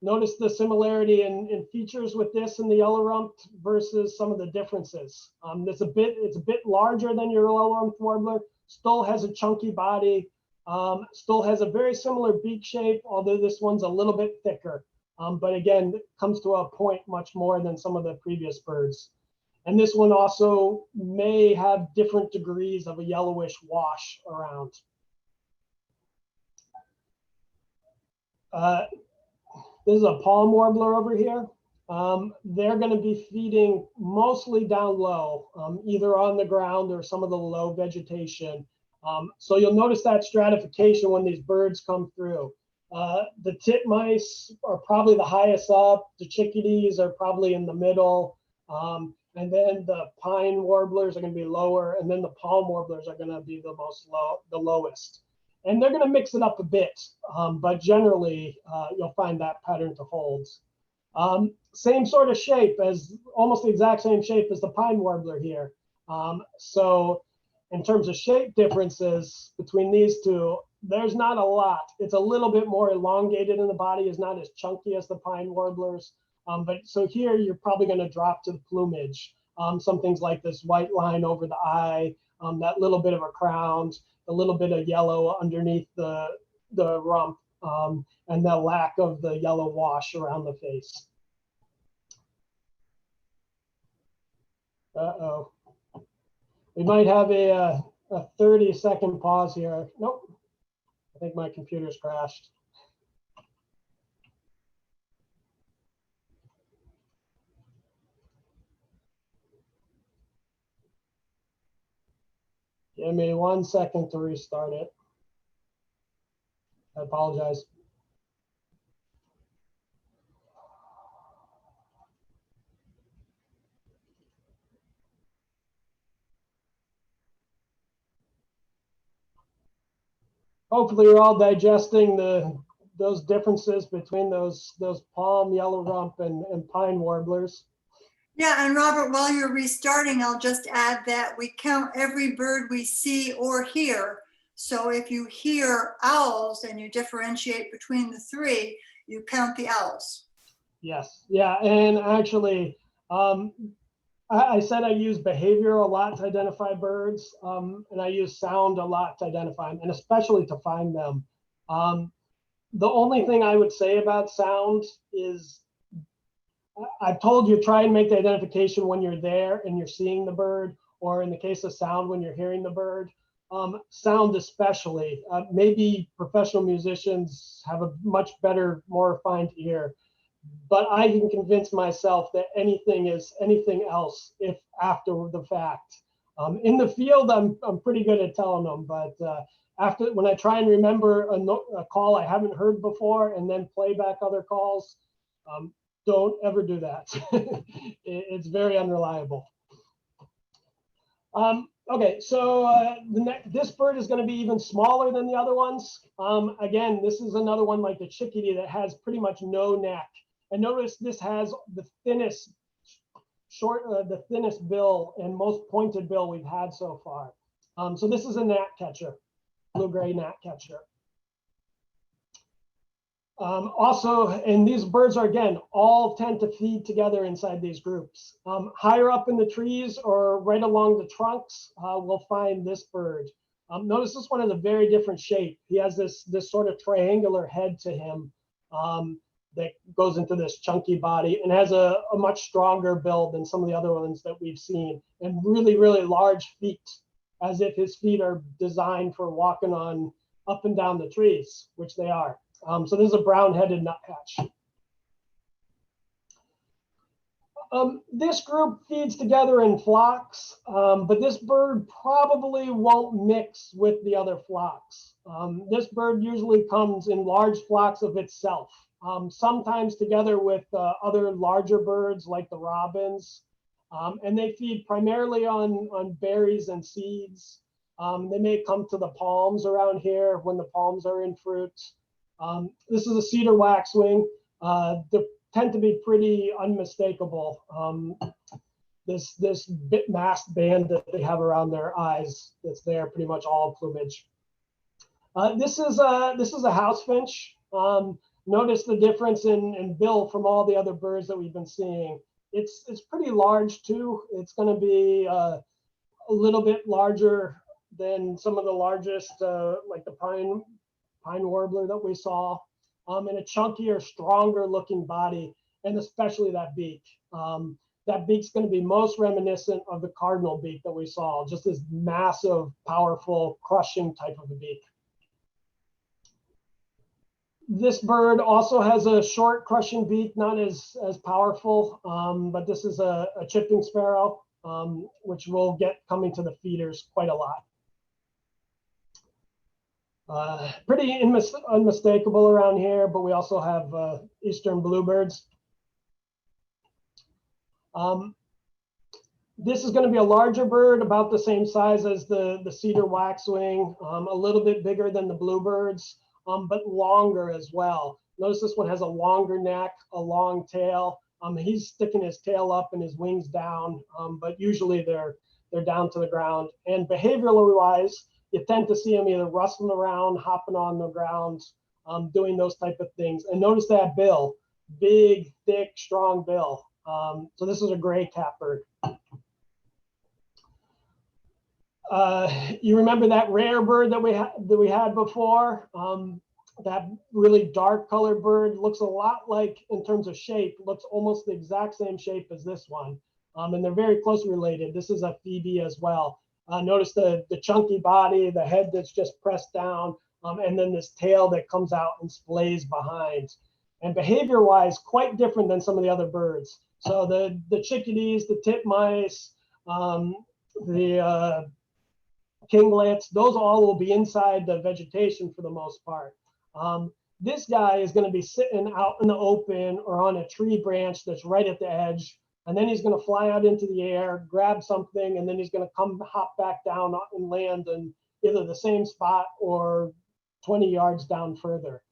Notice the similarity in features with this and the yellow-rumped versus some of the differences. It's a bit larger than your yellow-rumped warbler. Still has a chunky body. Still has a very similar beak shape, although this one's a little bit thicker. But again, it comes to a point much more than some of the previous birds. And this one also may have different degrees of a yellowish wash around. This is a palm warbler over here. They're going to be feeding mostly down low, either on the ground or some of the low vegetation. So you'll notice that stratification when these birds come through. The titmice are probably the highest up. The chickadees are probably in the middle. And then the pine warblers are going to be lower. And then the palm warblers are going to be the lowest. And they're going to mix it up a bit. But generally, you'll find that pattern to hold. Same sort of shape, as almost the exact same shape as the pine warbler here. So in terms of shape differences between these two, there's not a lot. It's a little bit more elongated in the body, is not as chunky as the pine warblers. But so here you're probably going to drop to the plumage. Some things like this white line over the eye, that little bit of a crown, a little bit of yellow underneath the rump, and the lack of the yellow wash around the face. Uh-oh. We might have a 30-second pause here. Nope. I think my computer's crashed. Give me 1 second to restart it. I apologize. Hopefully you're all digesting those differences between those palm, yellow rump, and pine warblers. Yeah, and Robert, while you're restarting, I'll just add that we count every bird we see or hear. So if you hear owls and you differentiate between the three, you count the owls. Yes, yeah, and actually, I said I use behavior a lot to identify birds, and I use sound a lot to identify them, and especially to find them. The only thing I would say about sound is, I've told you, try and make the identification when you're there and you're seeing the bird, or in the case of sound, when you're hearing the bird. Sound especially. Maybe professional musicians have a much better, more refined ear, but I can convince myself that anything is anything else if after the fact. In the field, I'm pretty good at telling them, but when I try and remember a call I haven't heard before and then play back other calls, don't ever do that. It's very unreliable. Okay, so this bird is going to be even smaller than the other ones. Again, this is another one like the chickadee that has pretty much no neck. And notice this has the thinnest bill and most pointed bill we've had so far. So this is a gnatcatcher, blue-gray gnatcatcher. Also, and these birds are, again, all tend to feed together inside these groups. Higher up in the trees or right along the trunks, we'll find this bird. Notice this one has a very different shape. He has this sort of triangular head to him that goes into this chunky body and has a much stronger build than some of the other ones that we've seen, and really, really large feet, as if his feet are designed for walking on up and down the trees, which they are. So this is a brown-headed nuthatch. This group feeds together in flocks, but this bird probably won't mix with the other flocks. This bird usually comes in large flocks of itself, sometimes together with other larger birds like the robins. And they feed primarily on berries and seeds. They may come to the palms around here when the palms are in fruit. This is a cedar waxwing. They tend to be pretty unmistakable. This bit masked band that they have around their eyes, that's there, pretty much all plumage. This is a house finch. Notice the difference in bill from all the other birds that we've been seeing. It's pretty large too. It's going to be a little bit larger than some of the largest, like the pine warbler that we saw, and a chunkier, stronger looking body, and especially that beak. That beak's going to be most reminiscent of the cardinal beak that we saw, just this massive, powerful, crushing type of a beak. This bird also has a short crushing beak, not as powerful, but this is a chipping sparrow, which we'll get coming to the feeders quite a lot. Pretty unmistakable around here, but we also have eastern bluebirds. This is going to be a larger bird, about the same size as the cedar waxwing, a little bit bigger than the bluebirds, but longer as well. Notice this one has a longer neck, a long tail. He's sticking his tail up and his wings down, but usually they're down to the ground. And behaviorally wise, you tend to see them either rustling around, hopping on the ground, doing those type of things. And notice that bill, big, thick, strong bill. So this is a gray catbird. You remember that rare bird that we had before? That really dark colored bird looks a lot like, in terms of shape, looks almost the exact same shape as this one. And they're very closely related. This is a phoebe as well. Notice the chunky body, the head that's just pressed down, and then this tail that comes out and splays behind. And behavior-wise, quite different than some of the other birds. So the chickadees, the titmice, the kinglets, those all will be inside the vegetation for the most part. This guy is going to be sitting out in the open or on a tree branch that's right at the edge. And then he's going to fly out into the air, grab something, and then he's going to come hop back down and land in either the same spot or 20 yards down further.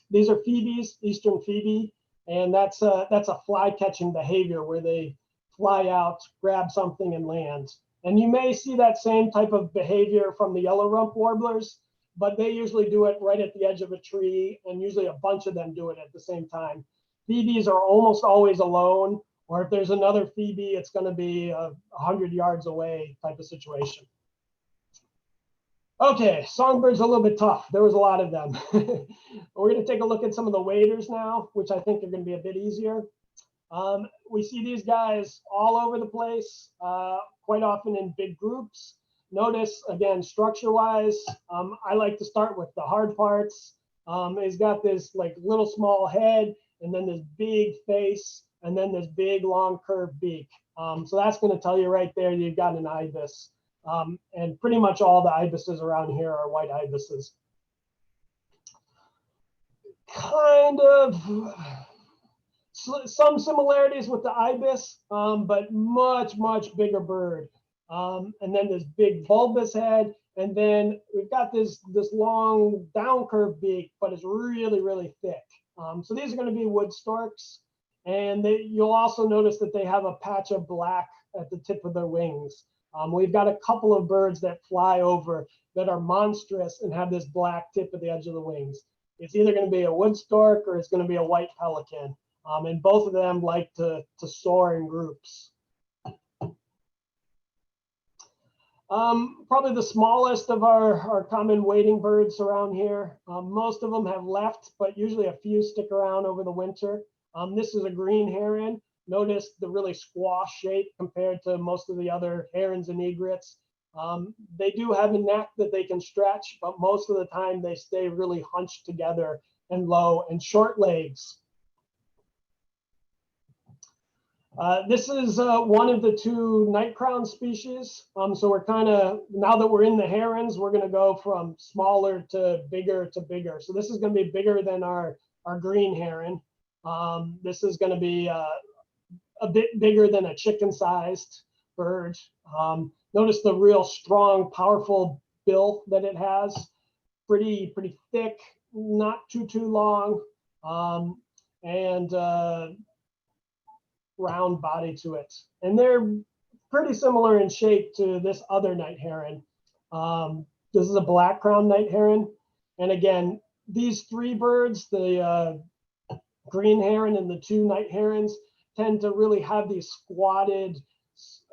These are phoebes, eastern phoebe, and that's a fly catching behavior where they fly out, grab something, and land. And you may see that same type of behavior from the yellow rump warblers, but they usually do it right at the edge of a tree, and usually a bunch of them do it at the same time. Phoebes are almost always alone, or if there's another phoebe, it's going to be 100 yards away type of situation. Okay, songbirds are a little bit tough. There was a lot of them. We're going to take a look at some of the waders now, which I think are going to be a bit easier. We see these guys all over the place, quite often in big groups. Notice, again, structure-wise, I like to start with the hard parts. He's got this like little small head, and then this big face, and then this big long curved beak. So that's going to tell you right there you've got an ibis. And pretty much all the ibises around here are white ibises. Kind of some similarities with the ibis, but much, much bigger bird. And then this big bulbous head, and then we've got this long down curved beak, but it's really, really thick. So these are going to be wood storks, and you'll also notice that they have a patch of black at the tip of their wings. We've got a couple of birds that fly over that are monstrous and have this black tip at the edge of the wings. It's either going to be a wood stork or it's going to be a white pelican. And both of them like to soar in groups. Probably the smallest of our common wading birds around here. Most of them have left, but usually a few stick around over the winter. This is a green heron. Notice the really squash shape compared to most of the other herons and egrets. They do have a neck that they can stretch, but most of the time they stay really hunched together and low and short legs. This is one of the two night crown species. So we're kind of, now that we're in the herons, we're going to go from smaller to bigger to bigger. So this is going to be bigger than our green heron. This is going to be a bit bigger than a chicken-sized bird. Notice the real strong, powerful bill that it has. Pretty thick, not too long, and round body to it. And they're pretty similar in shape to this other night heron. This is a black crowned night heron. And again, these three birds, the green heron and the two night herons, tend to really have these squatted,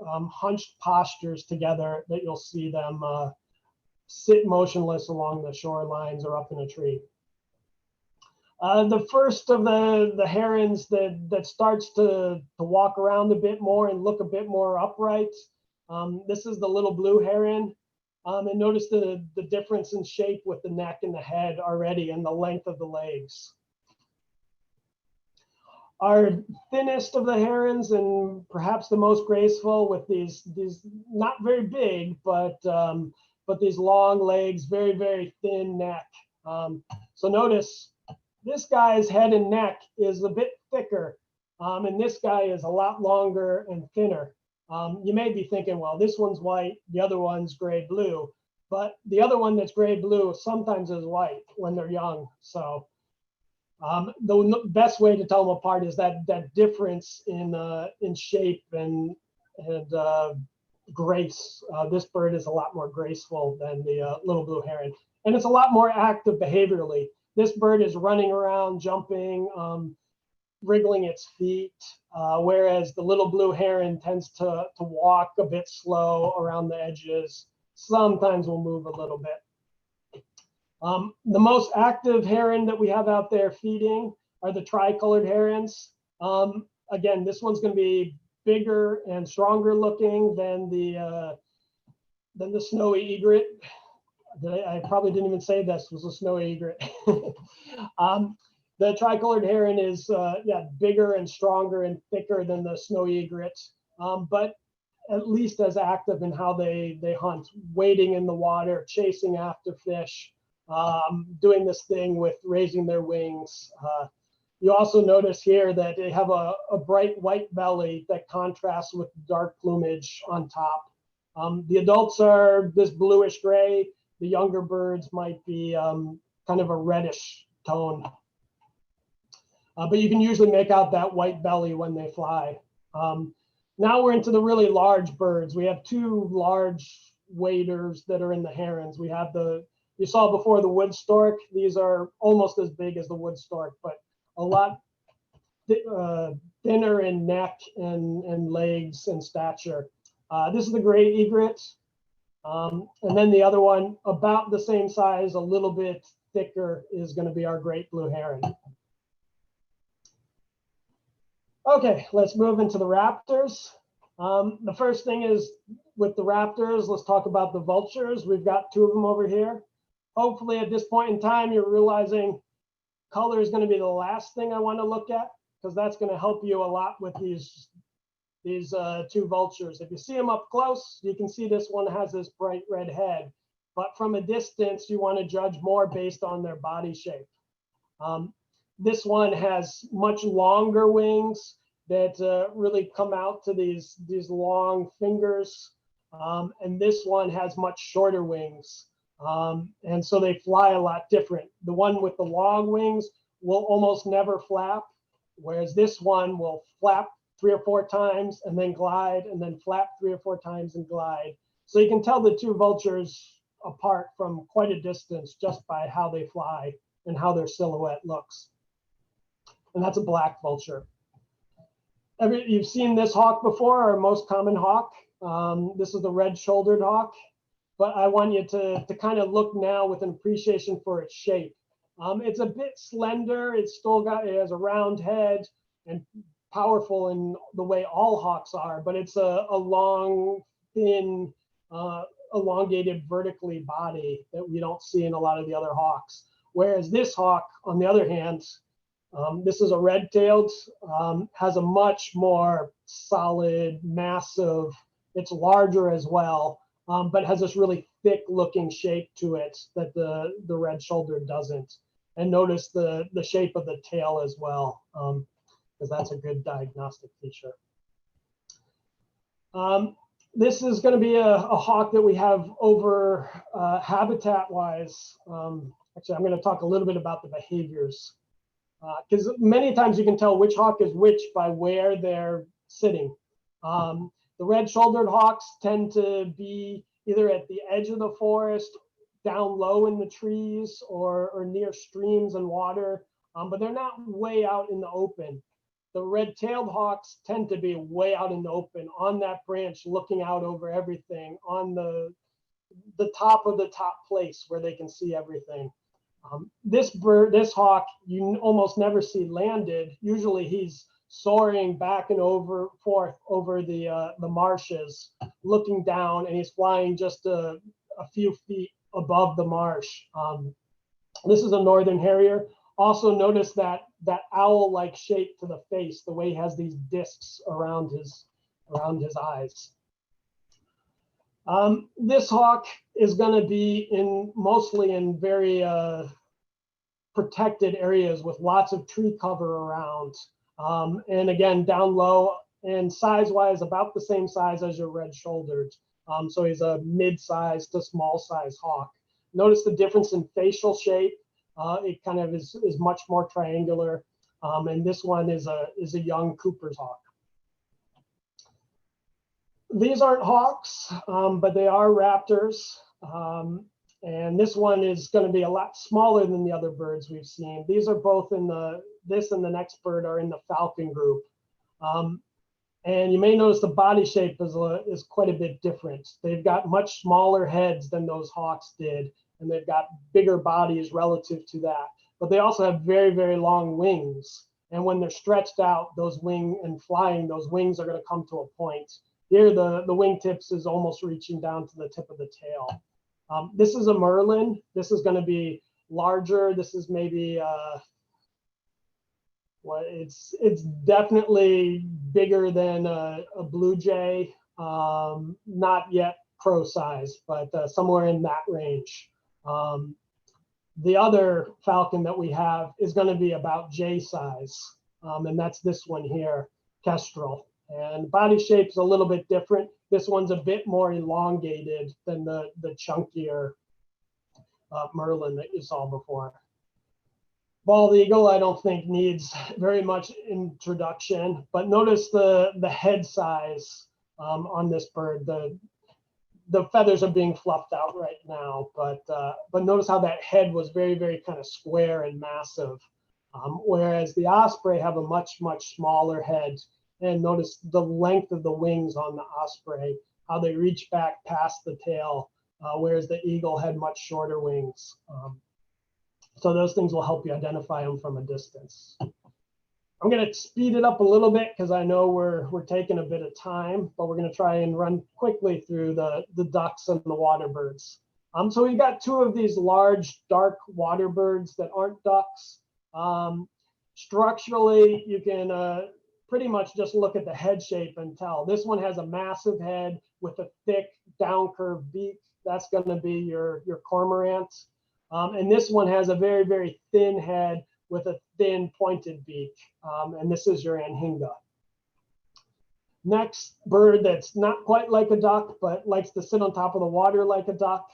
hunched postures together that you'll see them sit motionless along the shorelines or up in a tree. The first of the herons that starts to walk around a bit more and look a bit more upright, this is the little blue heron. And notice the difference in shape with the neck and the head already and the length of the legs. Our thinnest of the herons and perhaps the most graceful, with these not very big, but these long legs, very thin neck. So notice this guy's head and neck is a bit thicker, and this guy is a lot longer and thinner. You may be thinking, well, this one's white, the other one's gray-blue, but the other one that's gray-blue sometimes is white when they're young. So the best way to tell them apart is that difference in shape and grace. This bird is a lot more graceful than the little blue heron, and it's a lot more active behaviorally. This bird is running around, jumping, wriggling its feet, whereas the little blue heron tends to walk a bit slow around the edges. Sometimes will move a little bit. The most active heron that we have out there feeding are the tricolored herons. Again, this one's going to be bigger and stronger looking than the snowy egret. I probably didn't even say this was a snowy egret. The tricolored heron is bigger and stronger and thicker than the snowy egret, but at least as active in how they hunt, wading in the water, chasing after fish, doing this thing with raising their wings. You also notice here that they have a bright white belly that contrasts with dark plumage on top. The adults are this bluish gray. The younger birds might be kind of a reddish tone. But you can usually make out that white belly when they fly. Now we're into the really large birds. We have two large waders that are in the herons. We have you saw before the wood stork. These are almost as big as the wood stork, but a lot thinner in neck and legs and stature. This is the gray egret. And then the other one, about the same size, a little bit thicker, is going to be our great blue heron. Okay, let's move into the raptors. The first thing is with the raptors, let's talk about the vultures. We've got two of them over here. Hopefully at this point in time, you're realizing color is going to be the last thing I want to look at, because that's going to help you a lot with these two vultures. If you see them up close, you can see this one has this bright red head, but from a distance, you want to judge more based on their body shape. This one has much longer wings that really come out to these long fingers, and this one has much shorter wings, and so they fly a lot different. The one with the long wings will almost never flap, whereas this one will flap 3 or 4 times and then glide, and then flap 3 or 4 times and glide. So you can tell the two vultures apart from quite a distance just by how they fly and how their silhouette looks. And that's a black vulture. You've seen this hawk before, our most common hawk. This is the red-shouldered hawk, but I want you to kind of look now with an appreciation for its shape. It's a bit slender. It has a round head and powerful in the way all hawks are, but it's a long, thin, elongated vertically body that we don't see in a lot of the other hawks. Whereas this hawk, on the other hand, This is a red-tailed, has a much more solid, massive, it's larger as well, but has this really thick-looking shape to it that the red-shouldered doesn't. And notice the shape of the tail as well, because that's a good diagnostic feature. This is going to be a hawk that we have over habitat-wise. Actually, I'm going to talk a little bit about the behaviors, because many times you can tell which hawk is which by where they're sitting. The red-shouldered hawks tend to be either at the edge of the forest, down low in the trees, or near streams and water, but they're not way out in the open. The red-tailed hawks tend to be way out in the open on that branch, looking out over everything on the top of the top place where they can see everything. This hawk, you almost never see landed. Usually he's soaring back and forth over the marshes, looking down, and he's flying just a few feet above the marsh. This is a northern harrier. Also notice that owl-like shape to the face, the way he has these discs around his eyes. This hawk is going to be mostly in very protected areas with lots of tree cover around. And again, down low and size-wise, about the same size as your red-shouldered. So he's a mid-sized to small-size hawk. Notice the difference in facial shape. It kind of is much more triangular. And this one is a young Cooper's hawk. These aren't hawks, but they are raptors. And this one is going to be a lot smaller than the other birds we've seen. These are both this and the next bird are in the falcon group. And you may notice the body shape is quite a bit different. They've got much smaller heads than those hawks did, and they've got bigger bodies relative to that. But they also have very, very long wings. And when they're stretched out, those wings are going to come to a point. Here, the wingtips is almost reaching down to the tip of the tail. This is a Merlin. This is going to be larger. This is maybe, it's definitely bigger than a blue jay. Not yet crow size, but somewhere in that range. The other falcon that we have is going to be about jay size, and that's this one here, Kestrel. And body shape's a little bit different. This one's a bit more elongated than the chunkier Merlin that you saw before. Bald eagle, I don't think needs very much introduction, but notice the head size on this bird. The feathers are being fluffed out right now, but notice how that head was very, very kind of square and massive, whereas the osprey have a much, much smaller head. And notice the length of the wings on the osprey, how they reach back past the tail, whereas the eagle had much shorter wings. So those things will help you identify them from a distance. I'm going to speed it up a little bit because I know we're taking a bit of time, but we're going to try and run quickly through the ducks and the water birds. So we've got two of these large, dark water birds that aren't ducks. Structurally, you can pretty much just look at the head shape and tell. This one has a massive head with a thick, down-curved beak. That's going to be your cormorant. And this one has a very, very thin head with a thin pointed beak. And this is your anhinga. Next bird that's not quite like a duck, but likes to sit on top of the water like a duck.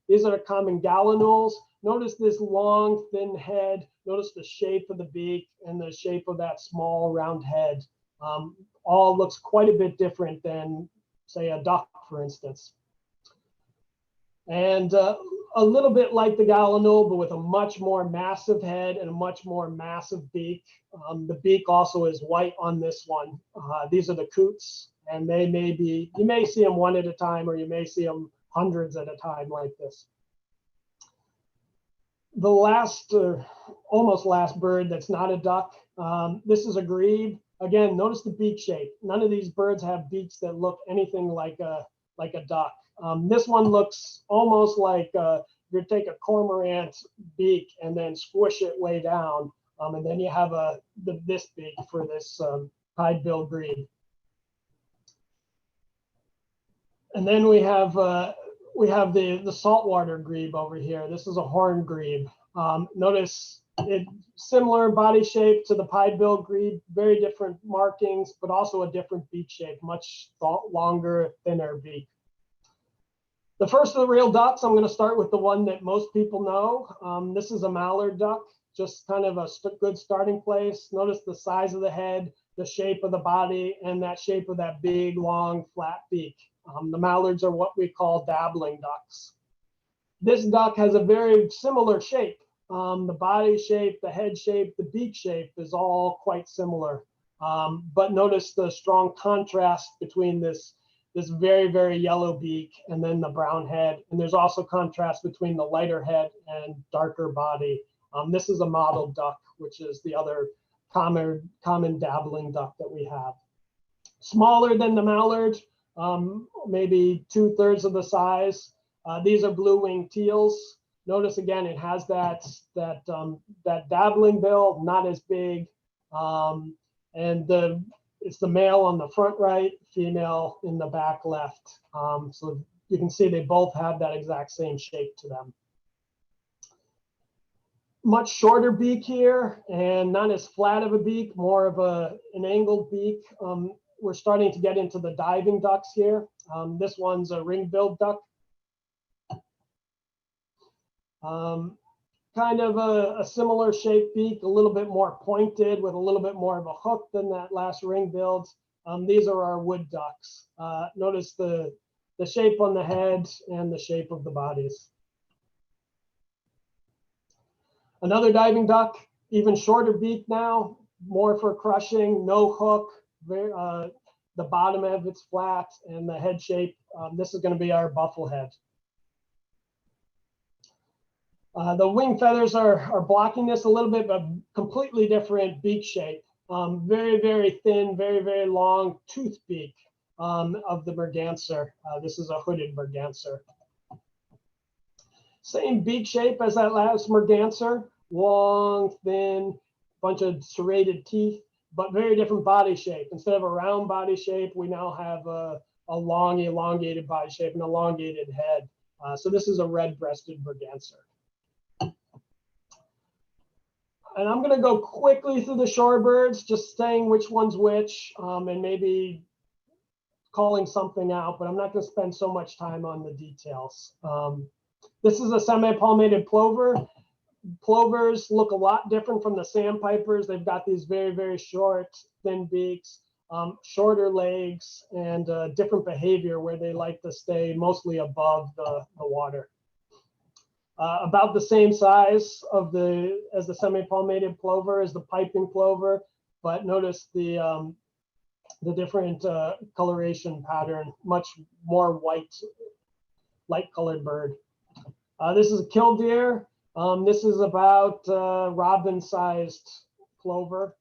These are common gallinaws. Notice this long, thin head. Notice the shape of the beak and the shape of that small, round head. All looks quite a bit different than, say, a duck, for instance. And a little bit like the gallinaw, but with a much more massive head and a much more massive beak. The beak also is white on this one. These are the coots, and they may be, you may see them one at a time, or you may see them hundreds at a time like this. The last, almost last bird that's not a duck, this is a grebe. Again, notice the beak shape. None of these birds have beaks that look anything like a duck. This one looks almost like you take a cormorant beak and then squish it way down. And then you have this beak for this pied-billed grebe. And then we have the saltwater grebe over here. This is a horned grebe. Notice it similar body shape to the pied-billed grebe, very different markings, but also a different beak shape, much longer, thinner beak. The first of the real ducks, I'm going to start with the one that most people know. This is a mallard duck, just kind of a good starting place. Notice the size of the head, the shape of the body, and that shape of that big, long, flat beak. The mallards are what we call dabbling ducks. This duck has a very similar shape. The body shape, the head shape, the beak shape is all quite similar. But notice the strong contrast between this very, very yellow beak and then the brown head. And there's also contrast between the lighter head and darker body. This is a mottled duck, which is the other common dabbling duck that we have. Smaller than the mallard, maybe 2/3 of the size. These are blue-winged teals. Notice again, it has that dabbling bill, not as big, and it's the male on the front right, female in the back left. So you can see they both have that exact same shape to them. Much shorter beak here, and not as flat of a beak, more of an angled beak. We're starting to get into the diving ducks here. This one's a ring-billed duck. Kind of a similar shaped beak, a little bit more pointed with a little bit more of a hook than that last ring-billed. These are our wood ducks. Notice the shape on the head and the shape of the bodies. Another diving duck, even shorter beak now, more for crushing, no hook. The bottom of it's flat, and the head shape, this is going to be our bufflehead. The wing feathers are blocking this a little bit, but completely different beak shape. Very, very thin, very, very long tooth beak of the merganser. This is a hooded merganser. Same beak shape as that last merganser, long, thin, bunch of serrated teeth, but very different body shape. Instead of a round body shape, we now have a long, elongated body shape and elongated head. So this is a red-breasted merganser. And I'm going to go quickly through the shorebirds, just saying which one's which, and maybe calling something out, but I'm not going to spend so much time on the details. This is a semi-palmated plover. Plovers look a lot different from the sandpipers. They've got these very, very short, thin beaks, shorter legs, and different behavior where they like to stay mostly above the water. About the same size as the semi-palmated plover as the piping plover, but notice the different coloration pattern, much more white, light-colored bird. This is a killdeer. This is about robin-sized plover.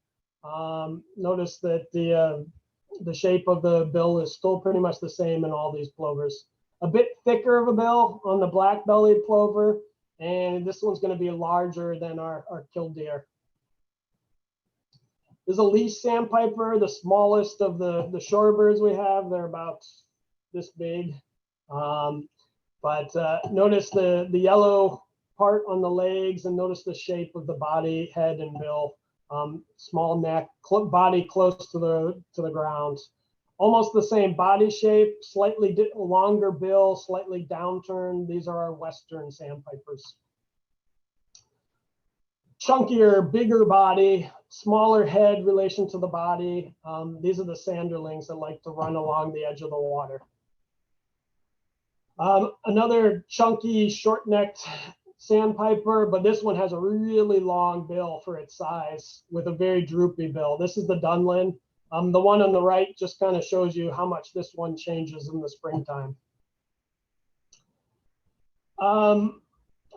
Notice that the shape of the bill is still pretty much the same in all these plovers. A bit thicker of a bill on the black-bellied plover, and this one's going to be larger than our killdeer. There's a least sandpiper, the smallest of the shorebirds we have. They're about this big. But notice the yellow part on the legs, and notice the shape of the body, head, and bill. Small neck, body close to the ground. Almost the same body shape, slightly longer bill, slightly downturned. These are our western sandpipers. Chunkier, bigger body, smaller head relation to the body. These are the sanderlings that like to run along the edge of the water. Another chunky, short-necked sandpiper, but this one has a really long bill for its size with a very droopy bill. This is the Dunlin. The one on the right just kind of shows you how much this one changes in the springtime.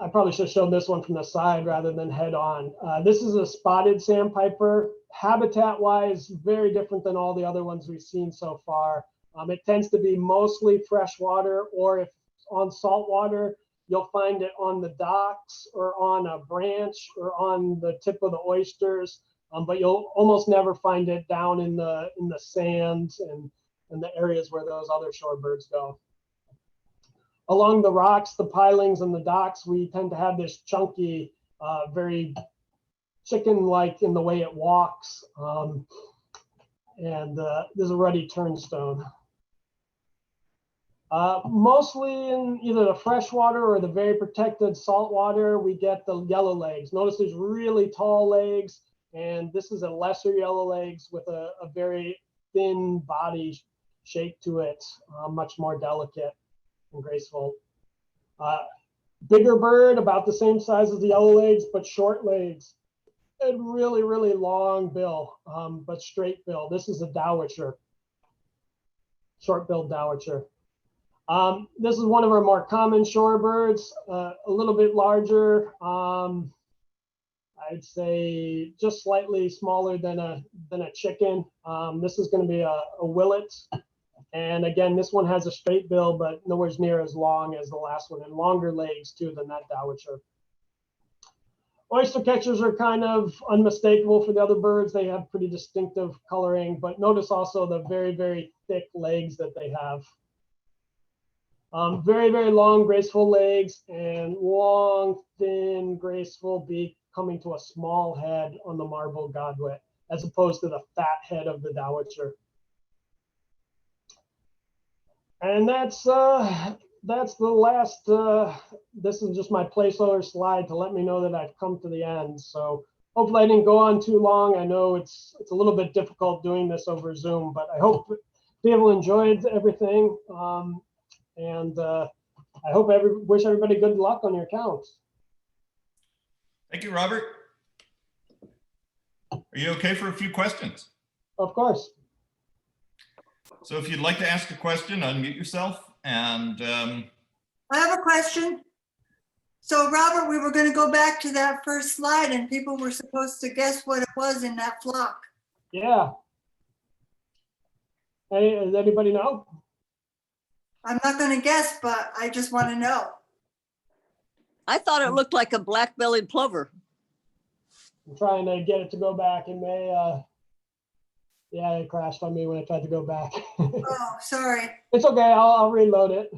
I probably should have shown this one from the side rather than head on. This is a spotted sandpiper. Habitat-wise, very different than all the other ones we've seen so far. It tends to be mostly freshwater, or if on saltwater, you'll find it on the docks or on a branch or on the tip of the oysters, but you'll almost never find it down in the sands and the areas where those other shorebirds go. Along the rocks, the pilings, and the docks, we tend to have this chunky, very chicken-like in the way it walks, and there's a ruddy turnstone. Mostly in either the freshwater or the very protected saltwater, we get the yellow legs. Notice there's really tall legs, and this is a lesser yellow legs with a very thin body shape to it, much more delicate and graceful. Bigger bird, about the same size as the yellow legs, but short legs, and really, really long bill, but straight bill. This is a dowitcher, short-billed dowitcher. This is one of our more common shorebirds, a little bit larger. I'd say just slightly smaller than a chicken. This is going to be a willet. And again, this one has a straight bill, but nowhere near as long as the last one, and longer legs too than that dowitcher. Oyster catchers are kind of unmistakable for the other birds. They have pretty distinctive coloring, but notice also the very, very thick legs that they have. Very, very long, graceful legs and long, thin, graceful beak coming to a small head on the marble godwit, as opposed to the fat head of the dowitcher. And that's the last, this is just my placeholder slide to let me know that I've come to the end. So hopefully I didn't go on too long. I know it's a little bit difficult doing this over Zoom, but I hope people enjoyed everything. And I hope wish everybody good luck on your counts. Thank you, Robert. Are you okay for a few questions? Of course. So if you'd like to ask a question, unmute yourself and I have a question. So Robert, we were going to go back to that first slide and people were supposed to guess what it was in that flock. Yeah. Hey, does anybody know? I'm not going to guess, but I just want to know. I thought it looked like a black-bellied plover. I'm trying to get it to go back, and yeah, it crashed on me when I tried to go back. Oh, sorry. It's okay, I'll reload it.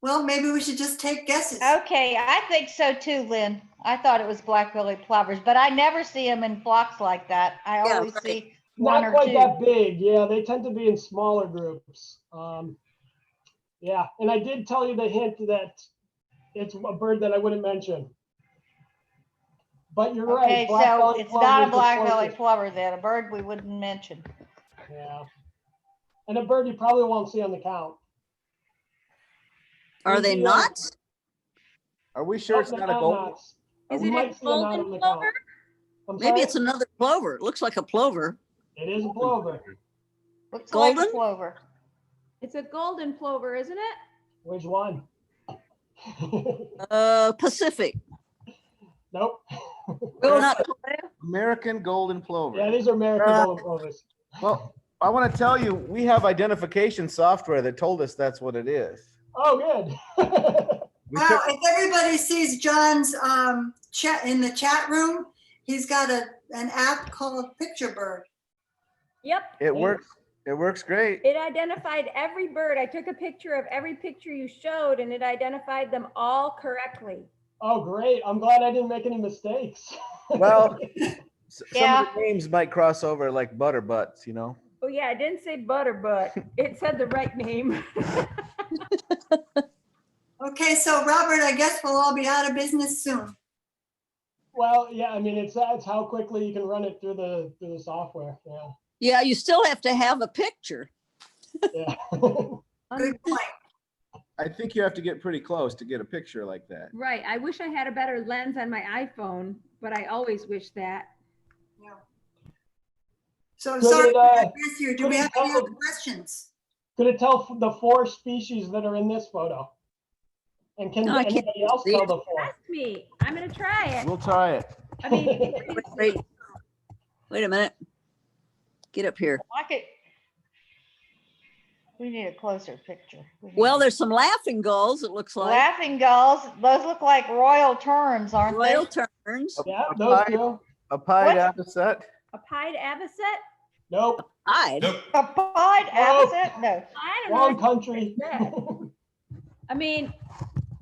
Well, maybe we should just take guesses. Okay, I think so too, Lynn. I thought it was black-bellied plovers, but I never see them in flocks like that. I always see one Not or quite two. that big. Yeah, they tend to be in smaller groups. Yeah, and I did tell you the hint that it's a bird that I wouldn't mention. But you're Okay, right. so black-bellied it's plover not is a the black-bellied closest. plover then, a bird we wouldn't mention. Yeah. And a bird you probably won't see on the count. Are they not? Are we sure it's not a golden? Is We it might a see them out golden on the count. plover? I'm Maybe sorry? it's another plover. It looks like a plover. It is a plover. Looks like a Golden? plover. It's a golden plover, isn't it? Which one? Pacific. Nope. No, not American golden plover. Yeah, these are American golden plovers. Well, I want to tell you, we have identification software that told us that's what it is. Oh, good. Wow, if everybody sees John's chat in the chat room, he's got an app called Picture Bird. Yep. It works. It works great. It identified every bird. I took a picture of every picture you showed and it identified them all correctly. Oh, great. I'm glad I didn't make any mistakes. Well, some Yeah. of the names might cross over like butterbutts, you know. Oh yeah, I didn't say butterbutt. It said the right name. Okay, so Robert, I guess we'll all be out of business soon. Well, yeah, I mean, it's how quickly you can run it through the software. Yeah. Yeah, you still have to have a picture. Yeah. Good point. I think you have to get pretty close to get a picture like that. Right. I wish I had a better lens on my iPhone, but I always wish that. So Could sorry, it, I guess here. Do could we it have any tell- other questions? Could it tell the 4 species that are in this photo? And can No, I can't anybody else see tell it. the 4? Ask me. I'm gonna try it. We'll try it. I mean, Wait a minute. Get up here. Like it. We need a closer picture. Well, there's some laughing gulls, it looks like. Laughing gulls, those look like royal terns, aren't they? Royal terns. Yeah, those two. A pied What? avocet. A pied avocet? Nope, Pied. Nope. A pied avocet? No. I don't know. wrong country. I mean,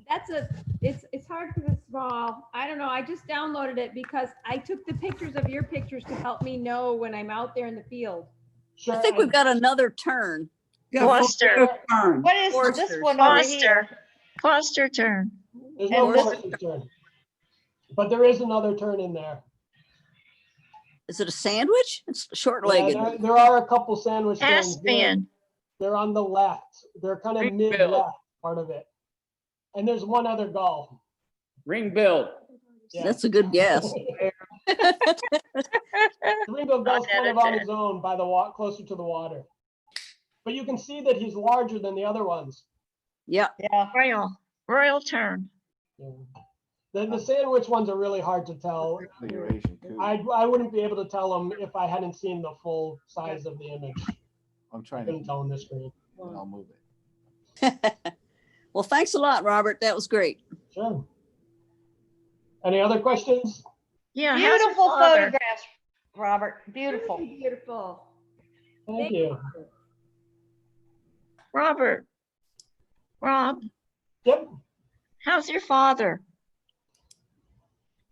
it's hard because it's small. I don't know. I just downloaded it because I took the pictures of your pictures to help me know when I'm out there in the field. Sure. I think we've got another turn. Cluster. What is this Forsters. one over here? Cluster turn. There's no And this- Forster's turn. But there is another turn in there. Is it a sandwich? It's Yeah, short-legged. there are a couple sandwich turns. Caspian. They're on the left. They're kind of Ring-billed. mid-left part of it. And there's one other gull. Ring-billed. Yeah. That's a good guess. The ring-billed gull's kind of on his own by the closer to the water. But you can see that he's larger than the other ones. Yeah. Yeah. Royal turn. Yeah. The sandwich ones are really hard to tell. Configuration too. I wouldn't be able to tell them if I hadn't seen the full size of the image. I'm I trying couldn't to, tell on the screen. I'll move it. Well, thanks a lot, Robert. That was great. Sure. Any other questions? Yeah. how's your Beautiful father? photographs, Robert. Beautiful. Beautiful. Thank you. Robert. Rob, Yep. how's your father?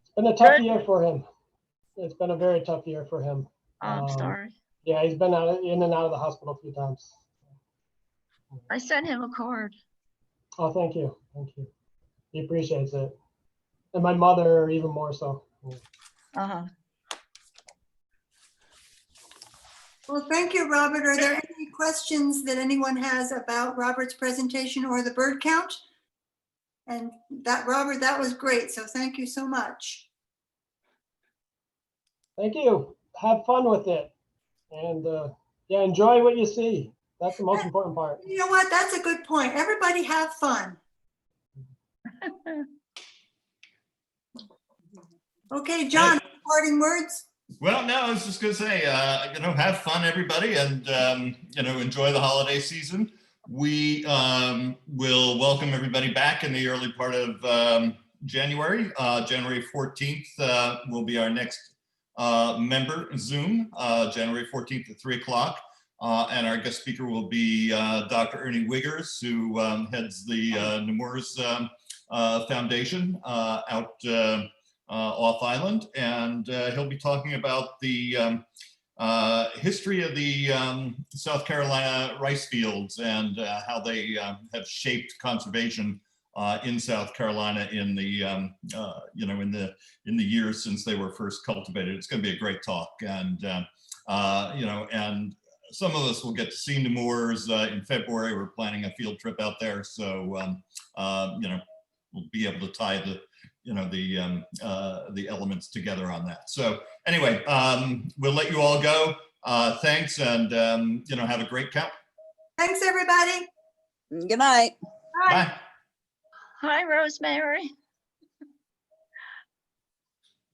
It's been a tough Good. year for him. It's been a very tough year for him. I'm Um, sorry. Yeah, he's been in and out of the hospital a few times. I sent him a card. Oh, thank you. Thank you. He appreciates it. And my mother even more so. Uh-huh. Well, thank you, Robert. Are there any questions that anyone has about Robert's presentation or the bird count? And that, Robert, that was great. So thank you so much. Thank you. Have fun with it. And yeah, enjoy what you see. That's the most important part. You know what? That's a good point. Everybody have fun. Okay, John, parting words? Well, no, I was just going to say, have fun, everybody, and, enjoy the holiday season. We will welcome everybody back in the early part of January. January 14th will be our next member Zoom, January 14th at 3 o'clock. And our guest speaker will be Dr. Ernie Wiggers, who heads the Nemours Foundation out off island, and he'll be talking about the history of the South Carolina rice fields and how they have shaped conservation in South Carolina in the in the years since they were first cultivated. It's going to be a great talk, and and some of us will get to see Nemours in February. We're planning a field trip out there, so we'll be able to tie the elements together on that. So anyway, we'll let you all go. Thanks, and have a great count. Thanks, everybody. Good night. Bye. Hi, Rosemary.